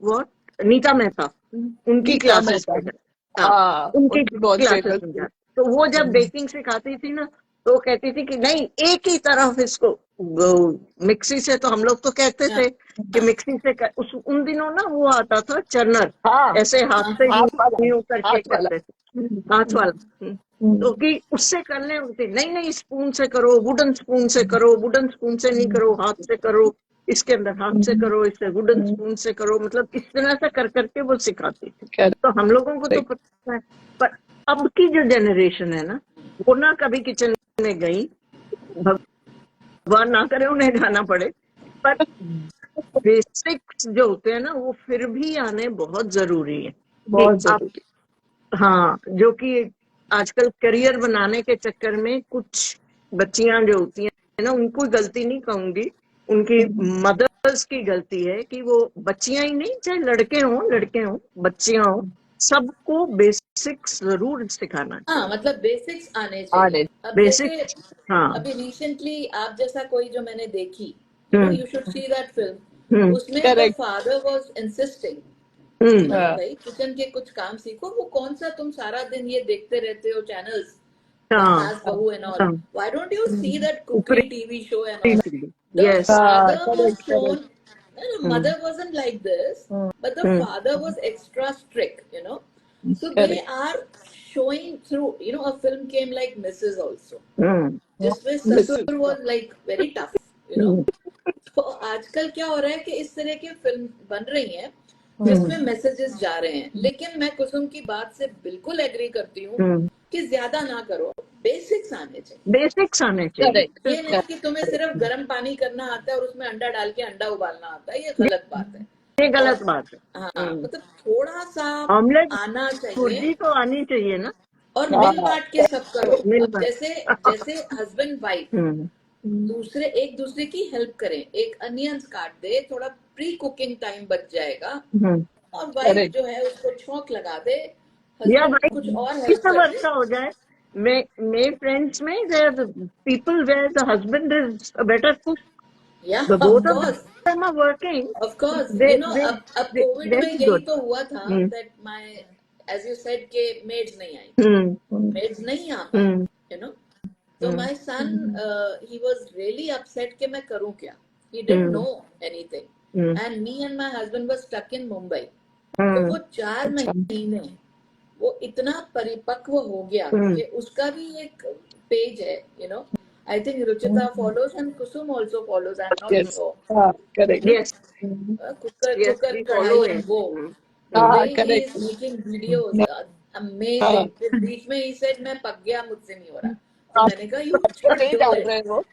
व्हाट, नीता मेहता, उनकी नीता क्लासेस मेहता, में हाँ, हाँ उनकी उनकी बहुत क्लासेस फेमस में थी। जा। तो वो जब बेकिंग सिखाती थी ना, तो वो कहती थी कि नहीं, एक ही तरफ इसको मिक्सी से, तो हम लोग तो कहते हाँ थे कि हाँ मिक्सी से उन दिनों ना वो आता था चरनर, हाँ ऐसे हाथ हाँ से हाँ हाथ वाला, यूं करके हाथ वाला। करते थे, हाथ वाला। तो कि उससे करने होते, नहीं नहीं, स्पून से करो, वुडन स्पून से करो, वुडन स्पून से नहीं करो, हाथ से करो, इसके अंदर हाथ से करो, इससे वुडन स्पून से करो, मतलब इस तरह से कर करके वो सिखाती थी। तो हम लोगों को तो पता है, पर अब की जो जनरेशन है ना, वो ना कभी किचन में गई, भगवान ना करे उन्हें जाना पड़े, पर बेसिक्स जो होते हैं ना, वो फिर भी आने बहुत जरूरी है कि बहुत आप, जरूरी। हाँ, जो कि आजकल करियर बनाने के चक्कर में कुछ बच्चियां जो होती हैं ना, उनको गलती नहीं कहूंगी, उनकी मदर्स की गलती है कि वो बच्चियां ही नहीं, चाहे लड़के हों बच्चियां हों, सबको बेसिक्स जरूर सिखाना हाँ, चाहिए, मतलब बेसिक्स आने चाहिए। आने। अब जैसे बेसिक्स। हाँ। अभी रिसेंटली आप जैसा कोई जो मैंने देखी, hmm you should see that film, hmm उसमें the correct. Father was insisting, हाँ भाई किचन के कुछ काम सीखो, वो कौन सा तुम सारा दिन ये देखते रहते हो चैनल्स, हाँ सास बहू एंड ऑल, हाँ, why don't you see that ऊपरी cookery TV show and all? The yes. हाँ father was correct shown, correct. no, no, mother wasn't like this, but the father was extra strict. So they correct. are showing through, a film came like Mrs. also, हम्म जिसमें मिसेस ससुर was like very tough. तो आजकल क्या हो रहा है कि इस तरह की फिल्म बन रही हैं जिसमें मैसेजेस जा रहे हैं, लेकिन मैं कुसुम की बात से बिल्कुल एग्री करती हूँ कि ज्यादा ना करो, बेसिक्स आने चाहिए। बेसिक्स आने चाहिए, करेक्ट। ये नहीं कि तुम्हें करेक्ट। सिर्फ गर्म पानी करना आता है और उसमें अंडा डाल के अंडा उबालना आता है, ये गलत बात है। ये और गलत बात है। हाँ, मतलब थोड़ा सा ऑमलेट आना चाहिए, भुर्जी तो आनी चाहिए ना, और मिल हाँ बांट के सब करो। मिल अब बात। जैसे जैसे हस्बैंड वाइफ एक दूसरे की हेल्प करें, एक अनियंस काट दे, थोड़ा प्री कुकिंग टाइम बच जाएगा, और वाइफ करेक्ट। जो है उसको छौंक लगा दे, या हस्बैंड भाई कुछ और किस हेल्प कर दे। वर्षा हो जाए, मे फ्रेंड्स में there people where the husband is a better cook, या the of both of course, them are working, of course, they they अब कोविड में वेरी यही गुड। तो हुआ था, that my, as you said के मेड्स नहीं आई, मेड्स नहीं आ पाई, यू नो तो my son, he was really upset कि मैं करूं क्या, he didn't know anything, and me and my husband were stuck in Mumbai. तो वो 4 अच्छा। महीने वो इतना परिपक्व हो गया कि उसका भी एक पेज है, I think Ruchita follows and Kusum also follows, I am not yes. Sure, हाँ correct. Yes cooker yes, cooker we kadhai follow and वो, द वे हाँ he is correct. Making videos, हाँ अमेजिंग। फिर बीच में ही सेड मैं पक गया, मुझसे नहीं हो रहा, तो मैंने कहा यू तो शुड नहीं डू डाल इट। रहे हो।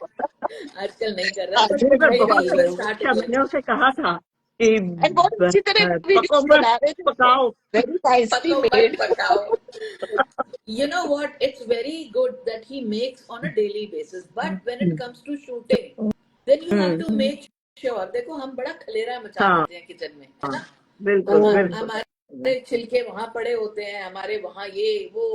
आजकल नहीं कर रहा, बट आजकल पर नहीं मे बी डाल ही बहुत रहे विल हो। स्टार्ट अच्छा, अगेन। मैंने उसे कहा था कि एंड बहुत अच्छी तरह पको वीडियोस मत बना रहे थे, पकाओ। वेरी नाइसली पको मत मेड। पकाओ। You know what? It's very good that he makes on a daily basis. But when it comes to shooting, then you have to make sure. देखो हम बड़ा खलेरा मचा हाँ देते हैं किचन में, है ना? बिल्कुल बिल्कुल। हमारे छिलके वहां पड़े होते हैं, हमारे वहां ये वो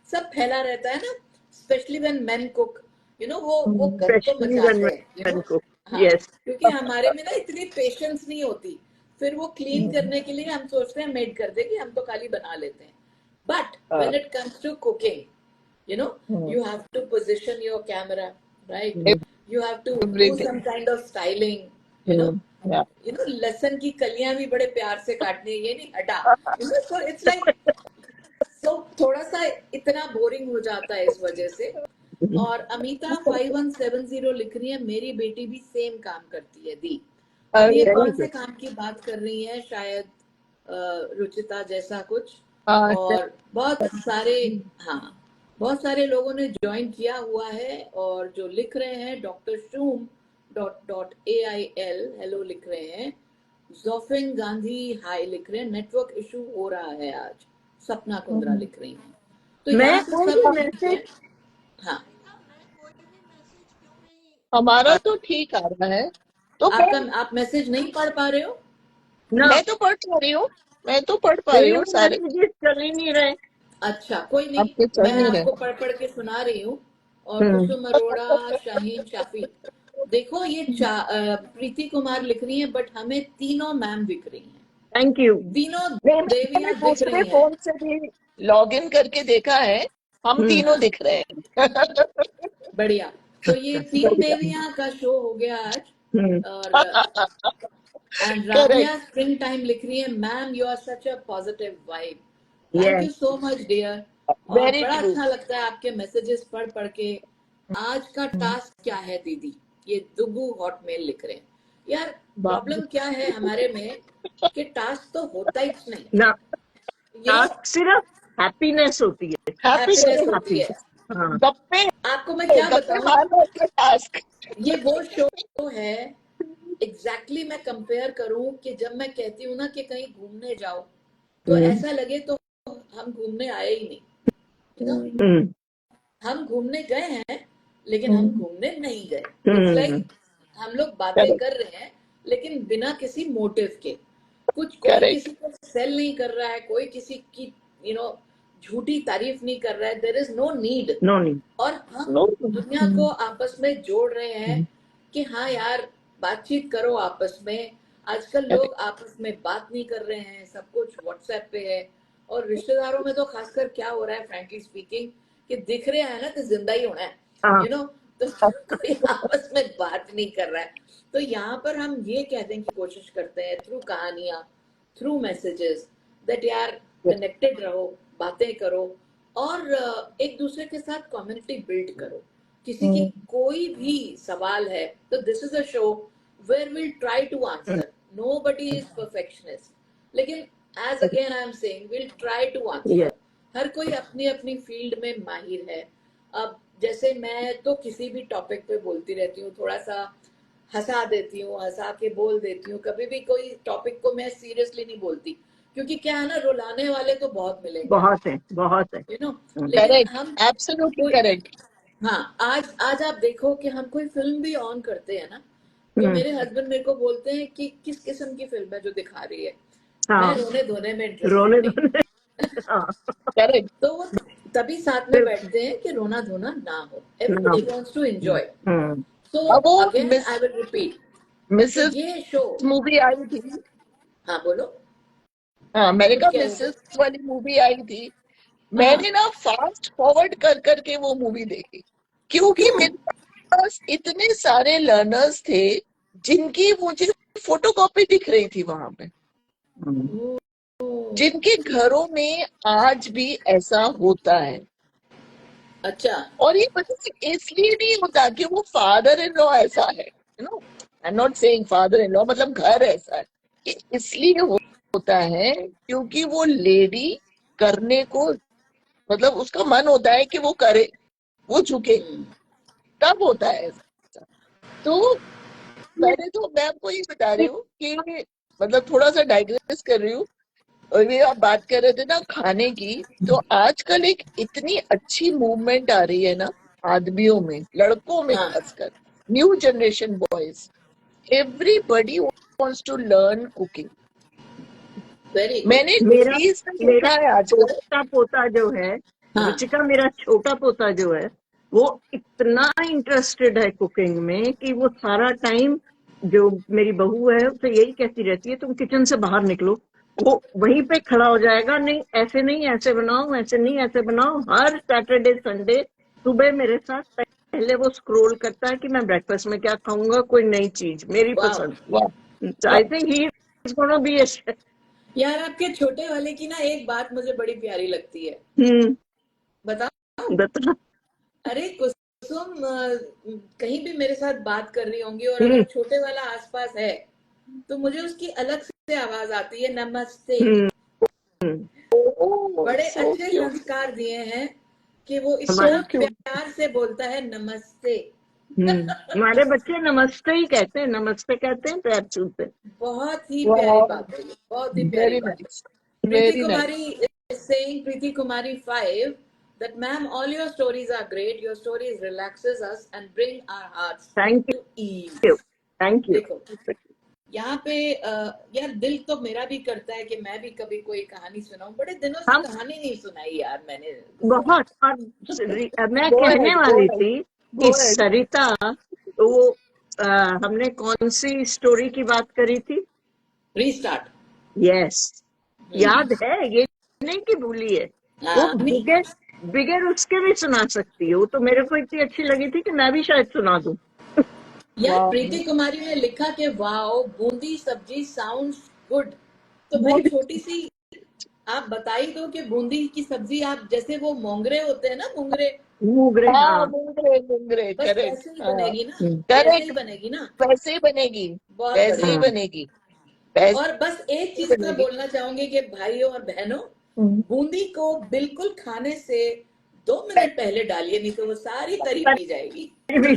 सब फैला रहता है ना, स्पेशली व्हेन मेन कुक, वो गंद तो स्पेशली मचाते हैं। को, हाँ, यस। क्योंकि हमारे में ना इतनी पेशेंस नहीं होती, फिर वो क्लीन करने के लिए हम सोचते हैं मेड कर देगी, हम तो खाली बना लेते हैं। But when it comes to cooking, you have to position your camera, right? You have to do everything. some kind of styling, you know लहसन की कलियां भी बड़े प्यार से काटनी है, ये नहीं हटा, so it's like, so थोड़ा सा इतना बोरिंग हो जाता है इस वजह से। और अमिता 5170 लिख रही है, मेरी बेटी भी सेम काम करती है दी। अब ये अरे कौन से काम की बात कर रही है, शायद रुचिता जैसा कुछ, हाँ और बहुत सारे लोगों ने ज्वाइन किया हुआ है, और जो लिख रहे हैं डॉक्टर शूम .ail हेलो लिख रहे हैं, जोफिन गांधी हाई लिख रहे हैं, नेटवर्क इशू हो रहा है आज, सपना कुंद्रा लिख रही हैं, तो मैं यहाँ से कोई सब भी ठीक मैसेज, है। हाँ, हमारा तो ठीक आ रहा है। तो फिर आप मैसेज नहीं पढ़ पा रहे हो? ना, मैं तो पढ़ पा रही हूँ, मैं तो पढ़ पा रही मेरे हूँ सारे। मैसेजेस चल ही नहीं रहे। अच्छा कोई नहीं, आपके चल मैं नहीं आपको रहे। पढ़ पढ़ के सुना रही हूँ। और हम्म कुसुम अरोड़ा, शाहीन शाफी, देखो ये प्रीति कुमार लिख रही है, बट हमें तीनों मैम दिख रही हैं, थैंक यू। तीनों नहीं, मैंने देवियां दिख दूसरे रही हैं। फोन से भी लॉग इन करके देखा है, हम तीनों हाँ, दिख रहे हैं। बढ़िया। तो ये अच्छा। तीन बढ़िया। देवियां का शो हो गया आज। हम्म और and correct. Rabia spring time लिख रही है, ma'am you are such a positive vibe, thank you yes so much dear. और वेरी बड़ा ट्रू। अच्छा लगता है आपके मैसेजेस पढ़ पढ़ के। आज का टास्क क्या है दीदी, ये दुगु हॉटमेल लिख रहे हैं। यार प्रॉब्लम क्या है हमारे में कि टास्क तो होता ही नहीं, ना, यू नो, टास्क सिर्फ हैप्पीनेस होती है, हैप्पीनेस हैप्पीनेस सिर्फ होती है। हैप्पीनेस। हाँ गप्पे, आपको मैं क्या गप्पे बताऊं, मारना का टास्क। ये वो शो है एग्जैक्टली मैं कंपेयर करूं कि जब मैं कहती हूँ ना कि कहीं घूमने जाओ, तो हम्म ऐसा लगे तो हम घूमने आए ही नहीं, यू नो। हम्म हम घूमने गए हैं लेकिन हम करेक्ट। घूमने नहीं गए। इट्स लाइक हम लोग बातें कर रहे हैं लेकिन बिना किसी मोटिव के। कुछ कोई करेक्ट। किसी को सेल नहीं कर रहा है, कोई किसी की यू नो झूठी तारीफ नहीं कर रहा है, there is no need. No need. और हम नो। दुनिया को आपस में जोड़ रहे हैं कि हाँ यार बातचीत करो आपस में। आजकल लोग आपस में बात नहीं कर रहे हैं, सब कुछ व्हाट्सएप पे है। और रिश्तेदारों में तो खासकर क्या हो रहा है फ्रैंकली स्पीकिंग, कि दिख रहे हैं ना तो जिंदा ही होना है, हाँ यू नो। तो कोई आपस में बात नहीं कर रहा है। तो यहाँ पर हम ये कहने की कोशिश करते हैं थ्रू कहानियां, थ्रू मैसेजेस, दैट यार कनेक्टेड रहो, बातें करो, और एक दूसरे के साथ कम्युनिटी बिल्ड करो। किसी की कोई भी सवाल है तो this is a show where will try to answer. Nobody is perfectionist, लेकिन as again I am saying will try to yes answer. हर कोई अपनी अपनी फील्ड में माहिर है। अब जैसे मैं तो किसी भी टॉपिक पे बोलती रहती हूँ, थोड़ा सा हंसा देती हूँ, हंसा के बोल देती हूँ। कभी भी कोई टॉपिक को मैं सीरियसली नहीं बोलती, क्योंकि क्या है ना, रुलाने वाले तो बहुत मिलेंगे, बहुत है, बहुत है। You know. हम्म लेकिन करेक्ट, हम एब्सोल्युटली कोई, करेक्ट। हाँ, आज आप देखो कि हम कोई फिल्म भी ऑन करते हैं ना, तो हम्म, मेरे हस्बैंड मेरे को बोलते हैं कि किस किस्म की फिल्म है जो दिखा रही है। मैं हाँ, रोने धोने में इंटरेस्टेड रोने नहीं। धोने। हाँ करेक्ट। तो वो तभी साथ में सिर्फ बैठते हैं कि रोना धोना ना हो, ना। Everybody wants to enjoy. Hmm so अब वो अगेन आई विल रिपीट कि मिसेस ये शो, मूवी आई थी। हाँ बोलो, हाँ, मैंने कुछ कहा कह रहे थे। मिसेस वाली मूवी आई थी। हाँ, मैंने ना फास्ट फॉरवर्ड कर करके वो मूवी देखी, क्योंकि क्यों? मेरे पास इतने सारे लर्नर्स थे जिनकी मुझे फोटोकॉपी दिख रही थी वहां पे, हम्म, ओह, जिनके घरों में आज भी ऐसा होता है। अच्छा। और ये पता है इसलिए नहीं होता कि वो फादर इन लॉ ऐसा है, you know, I am not saying father in law मतलब घर ऐसा है। ये इसलिए होता है क्योंकि वो लेडी करने को, मतलब उसका मन होता है कि वो करे, वो झुके, हम्म, तब होता है ऐसा। तो मैं आपको ये बता रही हूँ कि मतलब थोड़ा सा डाइग्रेस कर रही हूँ। और ये आप बात कर रहे थे ना खाने की, तो आजकल एक इतनी अच्छी मूवमेंट आ रही है ना आदमियों में, लड़कों में हाँ, खासकर, new generation boys, everybody wants to learn cooking. Very good. मैंने मेरा रील्स में मेरा देखा है आजकल। छोटा पोता जो है, हाँ, रुचिका, मेरा छोटा पोता जो है, वो इतना इंटरेस्टेड है कुकिंग में कि वो सारा टाइम, जो मेरी बहू है उसे यही कहती रहती है तुम किचन से बाहर निकलो। वो वहीं पे खड़ा हो जाएगा, नहीं ऐसे नहीं, ऐसे बनाओ, ऐसे नहीं, ऐसे बनाओ। हर सैटरडे संडे सुबह मेरे साथ पहले वो स्क्रॉल करता है कि मैं ब्रेकफास्ट में क्या खाऊंगा, कोई नई चीज मेरी वाह। पसंद वाह। की। वाह। I think he is gonna be a. यार आपके छोटे वाले की ना एक बात मुझे बड़ी प्यारी लगती है, हम्म बताओ। बता। अरे कुसुम कहीं भी मेरे साथ बात कर रही होंगी, और हम्म अगर छोटे वाला आसपास है तो मुझे उसकी अलग से आवाज आती है, नमस्ते। हम्म हम्म। ओह बड़े सो अच्छे क्यूट। संस्कार दिए हैं कि वो सो इतना क्यूट। प्यार से बोलता है नमस्ते। हमारे बच्चे नमस्ते ही कहते हैं, नमस्ते कहते हैं, पैर छूते हैं। बहुत ही प्यारी वाह। बात है ये, बहुत ही प्यारी वेरी बात है। Nice. Preeti very nice. Kumari is saying, Preeti Kumari 5, that ma'am, all your stories are great. Your stories relaxes us and bring our hearts thank to you, ease. Thank you. देखो, यहाँ पे यार दिल तो मेरा भी करता है कि मैं भी कभी कोई कहानी सुनाऊं। बड़े दिनों से हम कहानी नहीं सुनाई यार मैंने। बहुत, और मैं गो कहने अहेड, वाली गो थी कि अहेड। सरिता, वो हमने कौन सी स्टोरी की बात करी थी? रीस्टार्ट। यस, याद है, ये नहीं कि भूली है। वो हाँ नहीं बिगर बिगर उसके भी सुना सकती है। वो तो मेरे को इतनी अच्छी लगी थी कि मैं भी शायद सुना दूं। यार, वाह, प्रीति कुमारी ने लिखा कि वाओ बूंदी सब्जी साउंड्स गुड। तो भाई बहुत छोटी सी आप बता ही दो कि बूंदी की सब्जी, आप जैसे वो मोंगरे होते हैं ना, मोंगरे, मुगरे, हाँ, हाँ। मुंगरे मुंगरे, बस करेक्ट, वैसे ही हाँ, बनेगी ना, वैसे ही करेक्ट, बनेगी ना। वैसे ही बनेगी, बहुत वैसे ही बढ़िया। हाँ, बनेगी, वैसे और बस एक ही चीज मैं बनेगी। बोलना चाहूंगी कि भाइयों और बहनों, हम्म। बूंदी को बिल्कुल खाने से 2 मिनट पहले डालिए, नहीं तो वो सारी तरी पी जाएगी। भी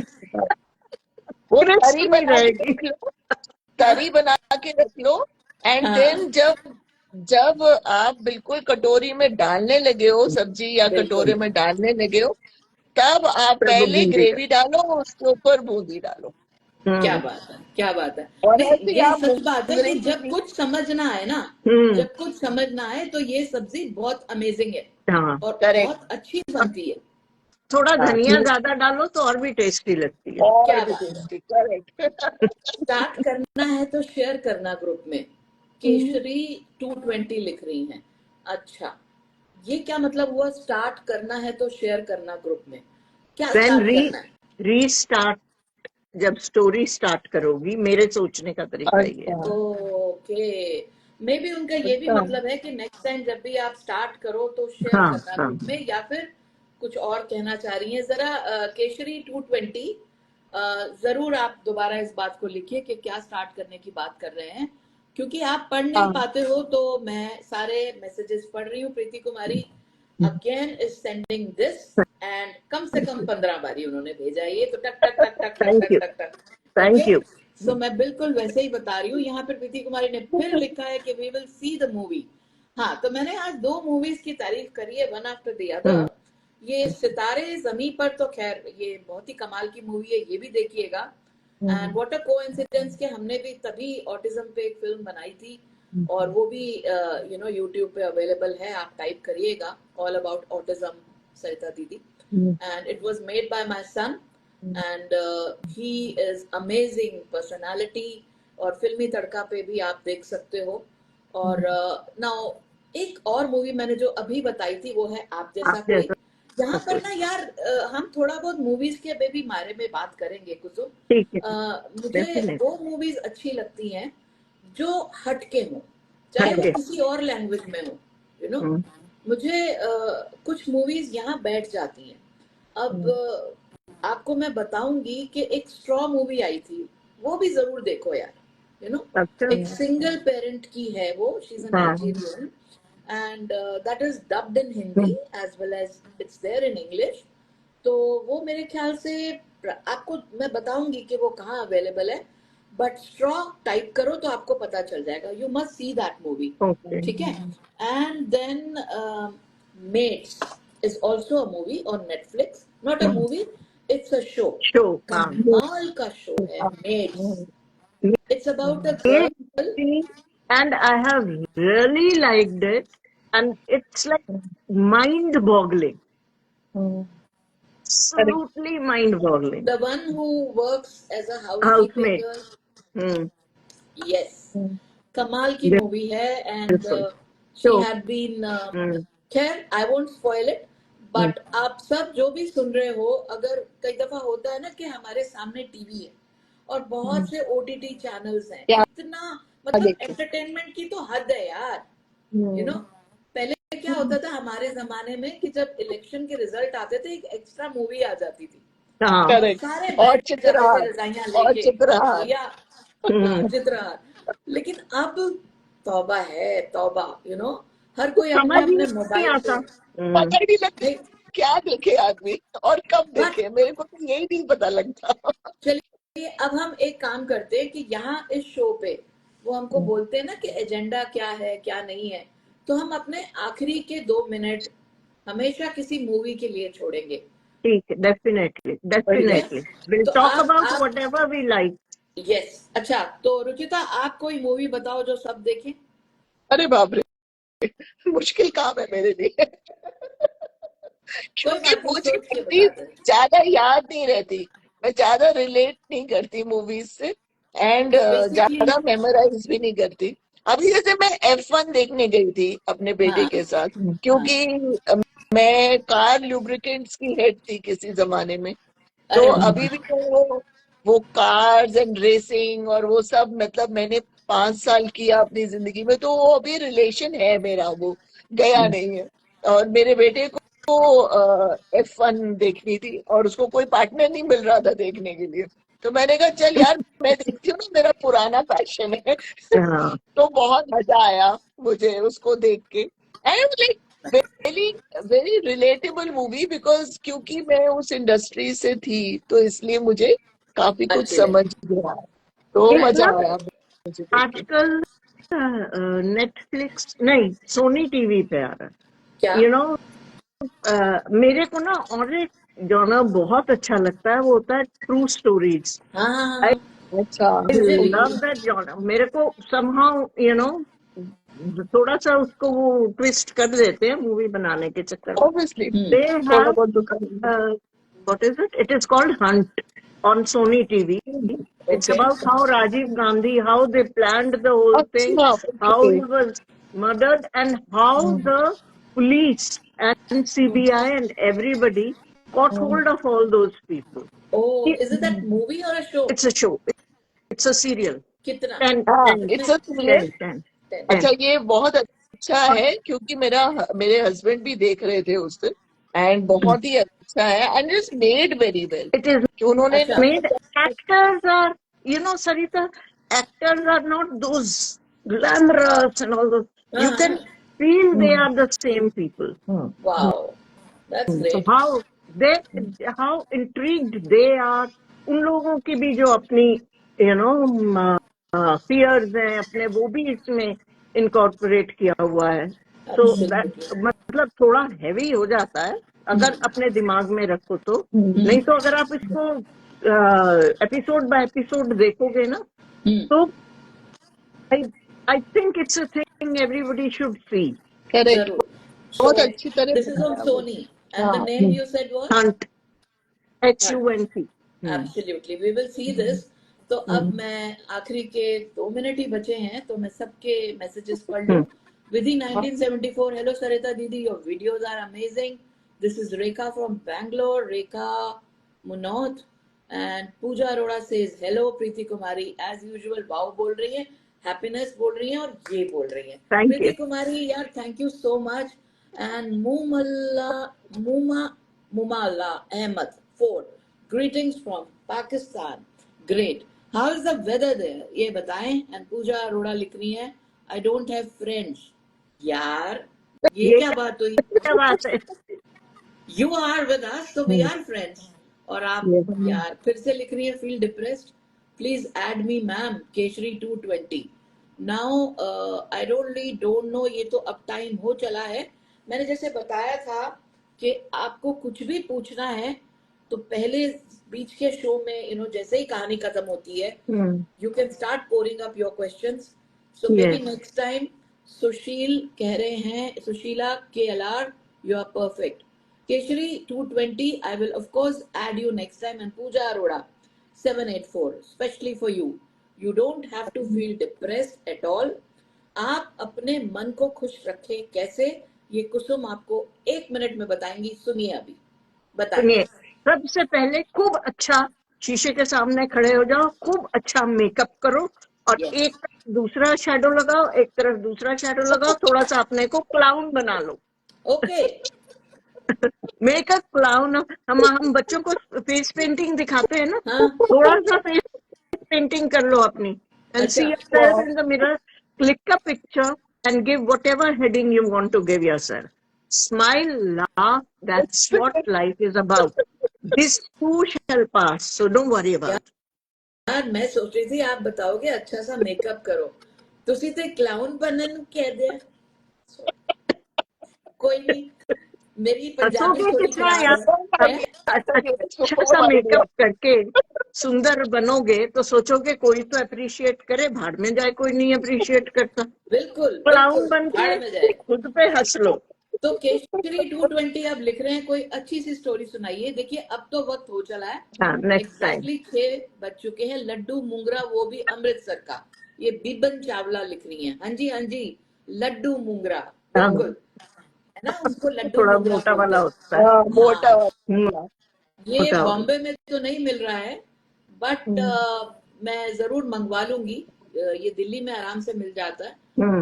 वो क्रिस्प तरी नहीं बना के रहेगी। रख लो, हाँ तरी बना के रख लो। एंड हाँ देन जब जब आप बिल्कुल कटोरी में डालने लगे हो सब्जी, या बिल्कुल। कटोरे में डालने लगे हो, तब आप तब वो पहले बूंदी का। ग्रेवी डालो, उसके ऊपर बूंदी डालो। क्या हम्म बात है, क्या बात है। और नहीं, ऐसे ही ये आप सच बात है मोगरे कि की जब भी। कुछ समझना है ना, हम्म जब कुछ समझना है तो ये सब्जी बहुत अमेजिंग है हाँ, और करेक्ट। बहुत अच्छी बनती है। थोड़ा हाँ, धनिया ज्यादा डालो तो और भी टेस्टी लगती है। और क्या भी बात है। Tasty, correct. स्टार्ट करना है तो शेयर करना ग्रुप में। केशरी 220 लिख रही हैं। अच्छा, ये क्या मतलब हुआ, स्टार्ट करना है तो शेयर करना ग्रुप में? क्या देन स्टार्ट करना है? रीस्टार्ट, जब स्टोरी स्टार्ट करोगी, मेरे सोचने का तरीका ये है। अच्छा, ओके, मे बी उनका ये भी अच्छा। मतलब है कि नेक्स्ट टाइम जब भी आप स्टार्ट करो तो शेयर हाँ करना हाँ, ग्रुप में, या फिर कुछ और कहना चाह रही हैं। जरा केशरी 220 जरूर आप दोबारा इस बात को लिखिए कि क्या स्टार्ट करने की बात कर रहे हैं, क्योंकि आप पढ़ नहीं हाँ, पाते हो तो मैं सारे मैसेजेस पढ़ रही हूँ। Preeti Kumari again is sending this, and कम से कम 15 बारी उन्होंने भेजा है ये, तो टक टक टक टक टक थैंक टक यू, टक टक। Thank okay, you. सो मैं बिल्कुल वैसे ही बता रही हूँ। यहाँ पर प्रीति कुमारी ने फिर लिखा है कि we will see the movie. हाँ, तो मैंने आज 2 मूवीज की तारीफ करी है, one after the hmm other. ये सितारे जमी पर तो खैर ये बहुत ही कमाल की मूवी है, ये भी देखिएगा। एंड व्हाट अ कोइंसिडेंस कि हमने भी तभी ऑटिज्म पे एक फिल्म बनाई थी, और वो भी यूट्यूब पे अवेलेबल है, आप टाइप करिएगा ऑल अबाउट ऑटिज्म सरिता दीदी। And it was made by my son, and he is amazing personality. और फिल्मी तड़का पे भी आप देख सकते हो। और नाउ एक और मूवी मैंने जो अभी बताई थी वो है आप जैसा आप कोई। जैसा यहाँ पर कोई। ना यार हम थोड़ा बहुत मूवीज के बेबी बारे में बात करेंगे कुसुम। ठीक है, मुझे डेफिनेट। वो मूवीज अच्छी लगती हैं जो हटके हो, चाहे वो हटके। किसी और लैंग्वेज में हो, हम्म मुझे कुछ मूवीज यहाँ बैठ जाती हैं। अब आपको मैं बताऊंगी कि एक स्ट्रॉ मूवी आई थी, वो भी जरूर देखो यार। अच्छा, एक सिंगल पेरेंट की है वो, शी इज अ हाँ Nigerian, and that is dubbed in Hindi as well as it's there in English. तो वो मेरे ख्याल से आपको मैं बताऊंगी कि वो कहाँ अवेलेबल है, बट स्ट्रॉ टाइप करो तो आपको पता चल जाएगा। You must see that movie, okay. ठीक है। And then Maids is also a movie on Netflix, not a movie, it's a show. Show, हाँ। कमाल का शो है Maids. It's about a Great girl. scene, and I have really liked it, and it's like mind-boggling, absolutely mind-boggling. The one who works as a housekeeping Housemate, girl. hmm, Yes, कमाल की मूवी है। And beautiful. She So, had been, hmm, खैर I won't spoil it, hmm, but आप सब जो भी सुन रहे हो, अगर कई दफा होता है ना कि हमारे सामने टीवी है और बहुत से ओटीटी चैनल्स हैं, क्या इतना मतलब देखते? एंटरटेनमेंट की तो हद है यार। पहले क्या होता था हमारे जमाने में कि जब इलेक्शन के रिजल्ट आते थे एक एक्स्ट्रा मूवी आ जाती थी हाँ, और करेक्ट। सारे और बैठ जाते थे चित्रहार, रजाइयां और लेके, चित्रहार। या हाँ hmm. चित्रहार। लेकिन अब तौबा है तौबा, हर कोई अपने समझ ही अपने नहीं मोबाइल पे। आता। पता ही नहीं लगता नहीं, क्या देखे आदमी और कब बट देखे, मेरे को तो यही नहीं पता लगता। चलिए अब हम एक काम करते हैं कि यहाँ इस शो पे वो हमको बोलते हैं ना कि एजेंडा क्या है क्या नहीं है, तो हम अपने आखिरी के 2 मिनट हमेशा किसी मूवी के लिए छोड़ेंगे। ठीक है, definitely, बढ़िया। ठीक है, definitely. We'll तो talk आप about आप whatever we like. यस। अच्छा, तो रुचिता आप कोई मूवी बताओ जो सब देखें। अरे बाप रे, मुश्किल काम है मेरे लिए। कोई क्योंकि बात नहीं, मुझे सोच के मूवी बता दे। ज्यादा याद नहीं रहती, मैं ज्यादा रिलेट नहीं करती मूवीज से, एंड तो बेसिकली, ज्यादा मेमोराइज भी नहीं करती। अभी जैसे मैं F1 देखने गई थी अपने बेटे हाँ के साथ, हाँ, क्योंकि मैं कार लुब्रिकेंट्स की हेड थी किसी जमाने में। तो अरे वाह। अभी भी तो वो कार्स एंड रेसिंग और वो सब, मतलब मैंने 5 साल किया अपनी जिंदगी में, तो वो अभी रिलेशन है मेरा, वो गया नहीं है। और मेरे बेटे को F1 देखनी थी और उसको कोई पार्टनर नहीं मिल रहा था देखने के लिए, तो मैंने कहा चल यार मैं देखती हूँ ना, मेरा पुराना पैशन है। हाँ, तो बहुत मजा आया मुझे उसको देख के, and like very very relatable movie, because क्योंकि मैं उस इंडस्ट्री से थी, तो इसलिए मुझे काफी कुछ अच्छी समझ लगी। गया, तो ये मजा ना राइट। आया मुझे देख के। आजकल नेटफ्लिक्स नहीं, सोनी टीवी पे आ रहा क्या? है, मेरे को ना और एक जॉनर बहुत अच्छा लगता है, वो होता है ट्रू स्टोरीज। हाँ हाँ हाँ आई हाँ, अच्छा। मुझे भी। Love that genre. मेरे को समहाउ थोड़ा सा उसको वो ट्विस्ट कर देते हैं मूवी बनाने के चक्कर में। ऑब्वियसली दे थोड़ा हैव बहुत तो करेंगे। What is it, it is called Hunt on Sony TV. It's okay. about how Rajiv Gandhi, how they planned the whole thing, अच्छा, how okay. he was murdered, and how the police and CBI and everybody got hold of all those people. Oh, It- is it that movie और a show? It's a show. It's a serial. कितना? 10, हाँ, 10, कितने? It's a thriller. 10, 10, 10? अच्छा, 10. ये बहुत अच्छा और है क्योंकि मेरे हस्बैंड भी देख रहे थे उस दिन, एंड बहुत ही अच्छा है, and it's made very well, it is कि उन्होंने अच्छा। ना, made. Actors are, Sarita, actors are not those glamorous and all those. हाँ You हाँ can हाँ, feel they are the same people. Wow, that's So great. they, how intrigued they are. उन लोगों की भी जो अपनी फियर्स हैं अपने, वो भी इसमें इनकॉर्पोरेट किया हुआ है। तो एब्सोल्युटली। मतलब थोड़ा हैवी हो जाता है अगर अपने दिमाग में रखो तो। नहीं तो अगर आप इसको एपिसोड बाय एपिसोड देखोगे ना, तो I I think it's a thing everybody should see. Correct, जरूर। सो बहुत अच्छी तरह दिस इज ऑन बनाया वो। सोनी एंड द हाँ। Name you said was hunt, HUNT. Absolutely, we will see this. तो अब मैं आखिरी के 2 मिनट ही बचे हैं, तो मैं सबके मैसेजेस पढ़ लूं। विधि 1974, hello Sarita didi, your videos are amazing. This is Rekha from Bangalore, Rekha Munot. And Pooja Arora says hello Preeti Kumari, as usual wow बोल रही है, हैप्पीनेस बोल रही है, और ये बोल रही है थैंक प्रीति यू। कुमारी यार, thank you so much. And मुमल्ला मुमा मुमाला Ahmed 4, greetings from Pakistan. Great. How is the weather there? ये बताएं। एंड पूजा अरोड़ा लिख रही है, I don't have friends. यार, ये ये क्या बात हुई? क्या बात है? You are with us, so we are friends. और आप यार फिर से लिख रही है, feel depressed. Please add me, ma'am. Keshari 220. Now, I don't know, ये तो अब टाइम हो चला है। मैंने जैसे बताया था कि आपको कुछ भी पूछना है तो पहले बीच के शो में जैसे ही कहानी खत्म होती है, you can start pouring up your questions. So maybe yes, next time, सुशील कह रहे हैं, Sushila KLR, you are perfect. Keshri 220, I will of course add you next time. And Pooja Arora 784, especially for you. You don't have to feel depressed at all. आप अपने मन को खुश रखें कैसे, ये कुसुम आपको 1 मिनट में बताएंगी। सुनिए अभी, बताइए। सुनिए। सबसे पहले खूब अच्छा शीशे के सामने खड़े हो जाओ, खूब अच्छा मेकअप करो, और यस, एक तरफ दूसरा शेडो लगाओ, एक तरफ दूसरा शेडो लगाओ, थोड़ा सा अपने को क्लाउन बना लो। ओके। Makeup clown. हम बच्चों को फेस पेंटिंग दिखाते हैं ना, हाँ, थोड़ा सा फेस पेंटिंग कर लो अपनी, एंड सी अच्छा। Yourself in the mirror, click a picture and give whatever heading you want to give yourself. Smile, laugh, that's what life is about. This too shall pass, so don't worry about it. यार मैं सोच रही थी आप बताओगे अच्छा सा मेकअप करो, ਤੁਸੀਂ ਤੇ क्लाउन बनन कह दिया। कोई नहीं, मेरी पंजाबी हंसोगे थोड़ी कितना खराब यार, है अच्छा सा मेकअप करके सुंदर बनोगे तो सोचोगे कोई तो अप्रिशिएट करे, भाड़ में जाए कोई नहीं अप्रिशिएट करता। बिल्कुल क्लाउन बिल्कुल, बन भाड़ के में जाए। खुद पे हंस लो। तो केशरी 220 अब लिख रहे हैं, कोई अच्छी सी स्टोरी सुनाइए। देखिए अब तो वक्त हो चला है, हाँ, नेक्स्ट टाइम। एग्जैक्टली 6 बज चुके हैं। लड्डू मुंगरा, वो भी अमृतसर का, ये बिबन चावला लिख रही हैं। हाँ जी हाँ जी, लड्डू मुंगरा, हाँ, बिल्कुल, है ना, उसको लड्डू थोड़ा मुंगरा मोटा बोलते वाला हैं। होता है। मोटा हाँ, वाला। ये मोटा वाला। बॉम्बे में तो नहीं मिल रहा है, बट मैं जरूर मंगवा लूंगी। ये दिल्ली में आराम से मिल जाता है,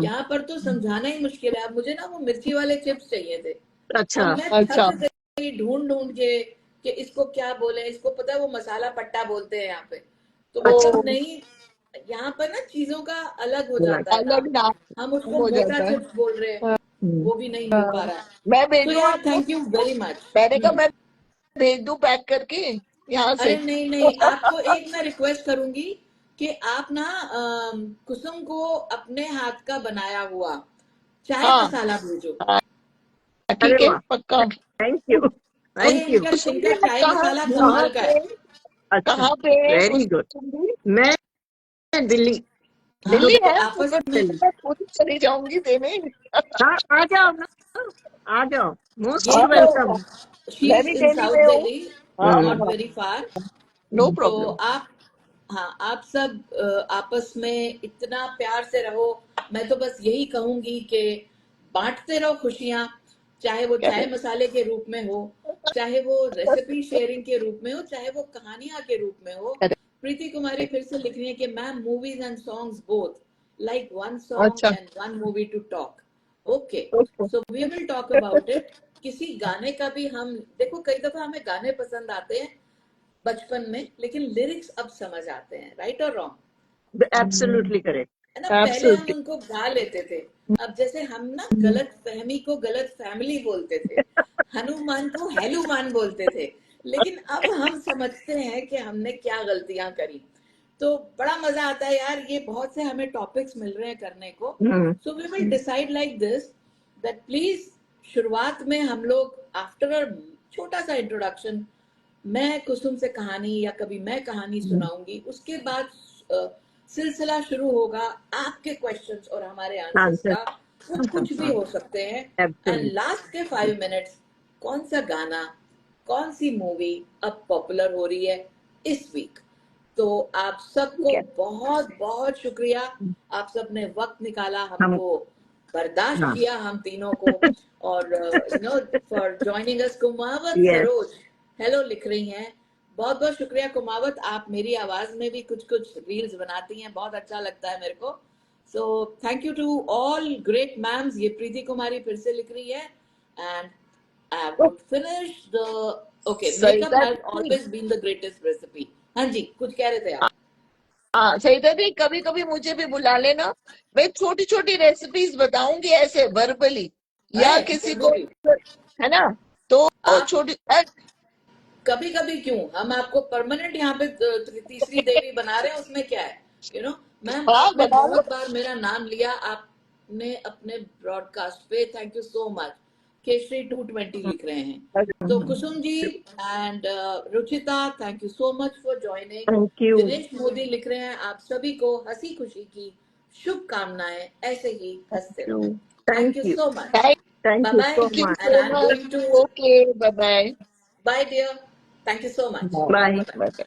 यहाँ पर तो समझाना ही मुश्किल है। अब मुझे ना वो मिर्ची वाले चिप्स चाहिए थे, अच्छा, अब मैं अच्छा। थक गई ढूंढ ढूंढ के कि इसको क्या बोले। इसको पता है वो मसाला पट्टा बोलते हैं यहाँ पे, तो अच्छा। मतलब नहीं, यहाँ पर ना चीजों का अलग हो जाता है अलग नाम, नाम हम उसको हो मोटा जाता है। चिप्स बोल रहे हैं, हम्म, वो भी नहीं मिल पा रहा है। मैं तो भेजू यार आपको, थैंक यू वेरी मच। मैंने कहा मैं भेज दूं पैक करके यहाँ से। अरे नहीं नहीं, आपको एक मैं रिक्वेस्ट करूंगी कि आप ना कुसुम को अपने हाथ का बनाया हुआ चाय हाँ मसाला भेजो। अरे ठीक है, वाह, पक्का। थैंक यू, अरे थैंक यू। इनका चाय कहाँ मसाला कहाँ कमाल का है। पे अच्छा, कहाँ पे वेरी गुड। कुछ मैं दिल्ली, हाँ दिल्ली तो है तो आपस में दिल्ली। मैं खुद चली जाऊंगी देने। हाँ, आ जाओ ना, आ जाओ, मोस्ट ये हाँ वेलकम। तो शी मैं इज भी इन दिल्ली साउथ में हूँ। दिल्ली, हाँ नॉट हाँ, वेरी फार। नो तो प्रॉब्लम। आप, हाँ आप सब आपस में इतना प्यार से रहो। मैं तो बस यही कहूंगी कि बांटते रहो खुशियां, चाहे वो चाय मसाले के रूप में हो, चाहे वो रेसिपी शेयरिंग के रूप में हो, चाहे वो कहानियां के रूप में हो। प्रीति कुमारी फिर से लिख रही है कि ma'am movies and songs both, like one अच्छा, song and one movie to talk. Okay, so we will talk about it. किसी गाने का भी हम देखो, कई दफा हमें गाने पसंद आते हैं बचपन में, लेकिन लिरिक्स अब समझ आते हैं, राइट और रॉन्ग, एब्सोल्युटली करेक्ट। है ना। पहले हम एब्सोल्युटली। उनको गा लेते थे, अब जैसे हम ना गलत फहमी को गलत फैमिली बोलते थे, हनुमान को हैलुमान बोलते थे, लेकिन अब हम समझते हैं कि हमने क्या गलतियां करी। तो बड़ा मजा आता है यार, ये बहुत से हमें टॉपिक्स मिल रहे हैं करने को। So we will decide like this, that please शुरुआत में हम लोग आफ्टर अ छोटा सा इंट्रोडक्शन, मैं कुसुम से कहानी या कभी मैं कहानी सुनाऊंगी, उसके बाद सिलसिला शुरू होगा आपके क्वेश्चंस और हमारे आंसर्स आंसर। का। वो कुछ भी हो सकते हैं। And absolutely. लास्ट के 5 मिनट्स, कौन सा गाना, कौन सी मूवी अब पॉपुलर हो रही है इस वीक। तो आप सबको बहुत बहुत शुक्रिया, आप सबने वक्त निकाला, हम, हमको बर्दाश्त हाँ, किया हम तीनों को, और you know for joining us. Kumawat yes, Saroj hello लिख रही हैं, बहुत बहुत शुक्रिया कुमावत। आप मेरी आवाज में भी कुछ कुछ रील्स बनाती हैं, बहुत अच्छा लगता है मेरे को। So thank you to all great ma'ams. ये प्रीति कुमारी फिर से लिख रही है, and I would finish the, okay, makeup Saeeda has di, always been the greatest recipe। हाँ जी, कुछ कह रहे थे आप। हाँ सईदा दी, कभी कभी मुझे भी बुला लेना, मैं छोटी छोटी रेसिपीज बताऊंगी ऐसे वर्बली, या अरे किसी को, जरूर, है ना, तो आप छोटी। कभी कभी क्यों, हम आपको परमानेंट यहाँ पे तीसरी देवी बना रहे हैं, उसमें क्या है, यू नो। मैम हाँ आपने बना लो। बहुत बार मेरा नाम लिया आपने अपने ब्रॉडकास्ट पे, thank you so much. Keshari 220 लिख रहे हैं, तो Kusum ji and Ruchita, thank you so much for joining. Thank you, Dinesh Modi लिख रहे हैं, आप सभी को हंसी खुशी की शुभकामनाएं, ऐसे ही हंसते रहो। Thank thank you you, so much, thank bye you bye, so thank you much. And so I am much. Going to, okay, bye bye. Bye dear, thank you so much, bye bye bye. Bye. Bye.